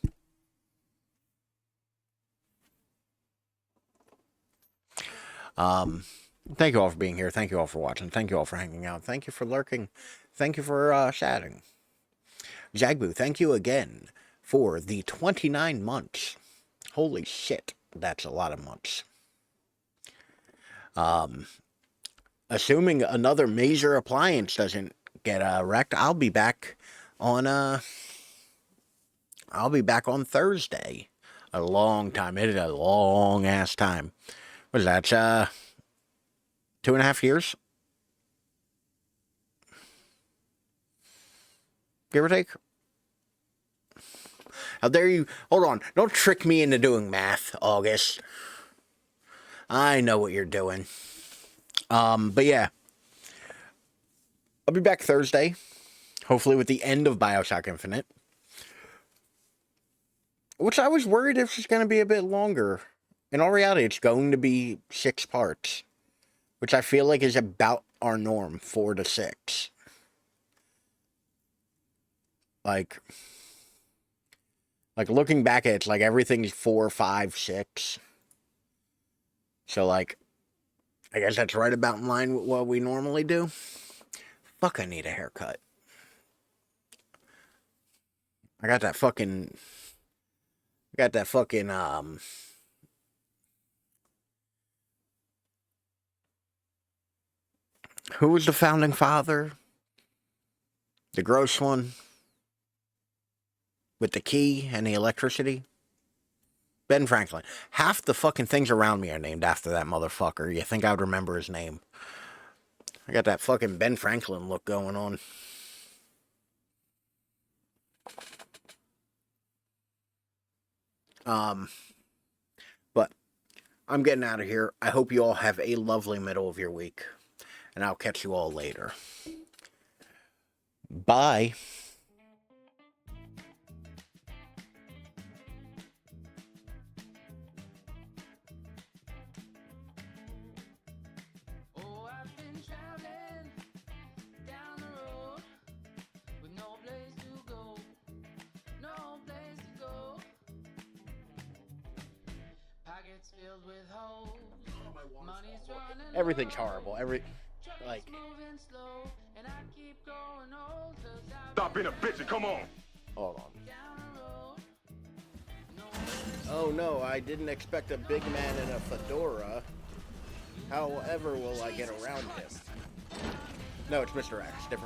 Thank you all for being here. Thank you all for watching. Thank you all for hanging out. Thank you for lurking. Thank you for chatting. Jagbu, thank you again for the 29 months. Holy shit, that's a lot of months. Assuming another major appliance doesn't get wrecked, I'll be back on Thursday. A long time. It is a long ass time. What is that? 2.5 years? Give or take? How dare you? Hold on. Don't trick me into doing math, August. I know what you're doing. But yeah. I'll be back Thursday. Hopefully with the end of Bioshock Infinite. Which I was worried if it's going to be a bit longer. In all reality, it's going to be 6 parts. Which I feel like is about our norm, 4 to 6. Like looking back at it, it's like everything's 4, 5, 6. So like, I guess that's right about in line with what we normally do. Fuck, I need a haircut. I got that fucking, who was the founding father? The gross one? With the key and the electricity? Ben Franklin. Half the fucking things around me are named after that motherfucker. You think I would remember his name? I got that fucking Ben Franklin look going on. But I'm getting out of here. I hope you all have a lovely middle of your week. And I'll catch you all later. Bye. Everything's horrible. Stop being a bitch and come on. Hold on. Oh no, I didn't expect a big man in a fedora. However will I get around him? No, it's Mr. X. Different.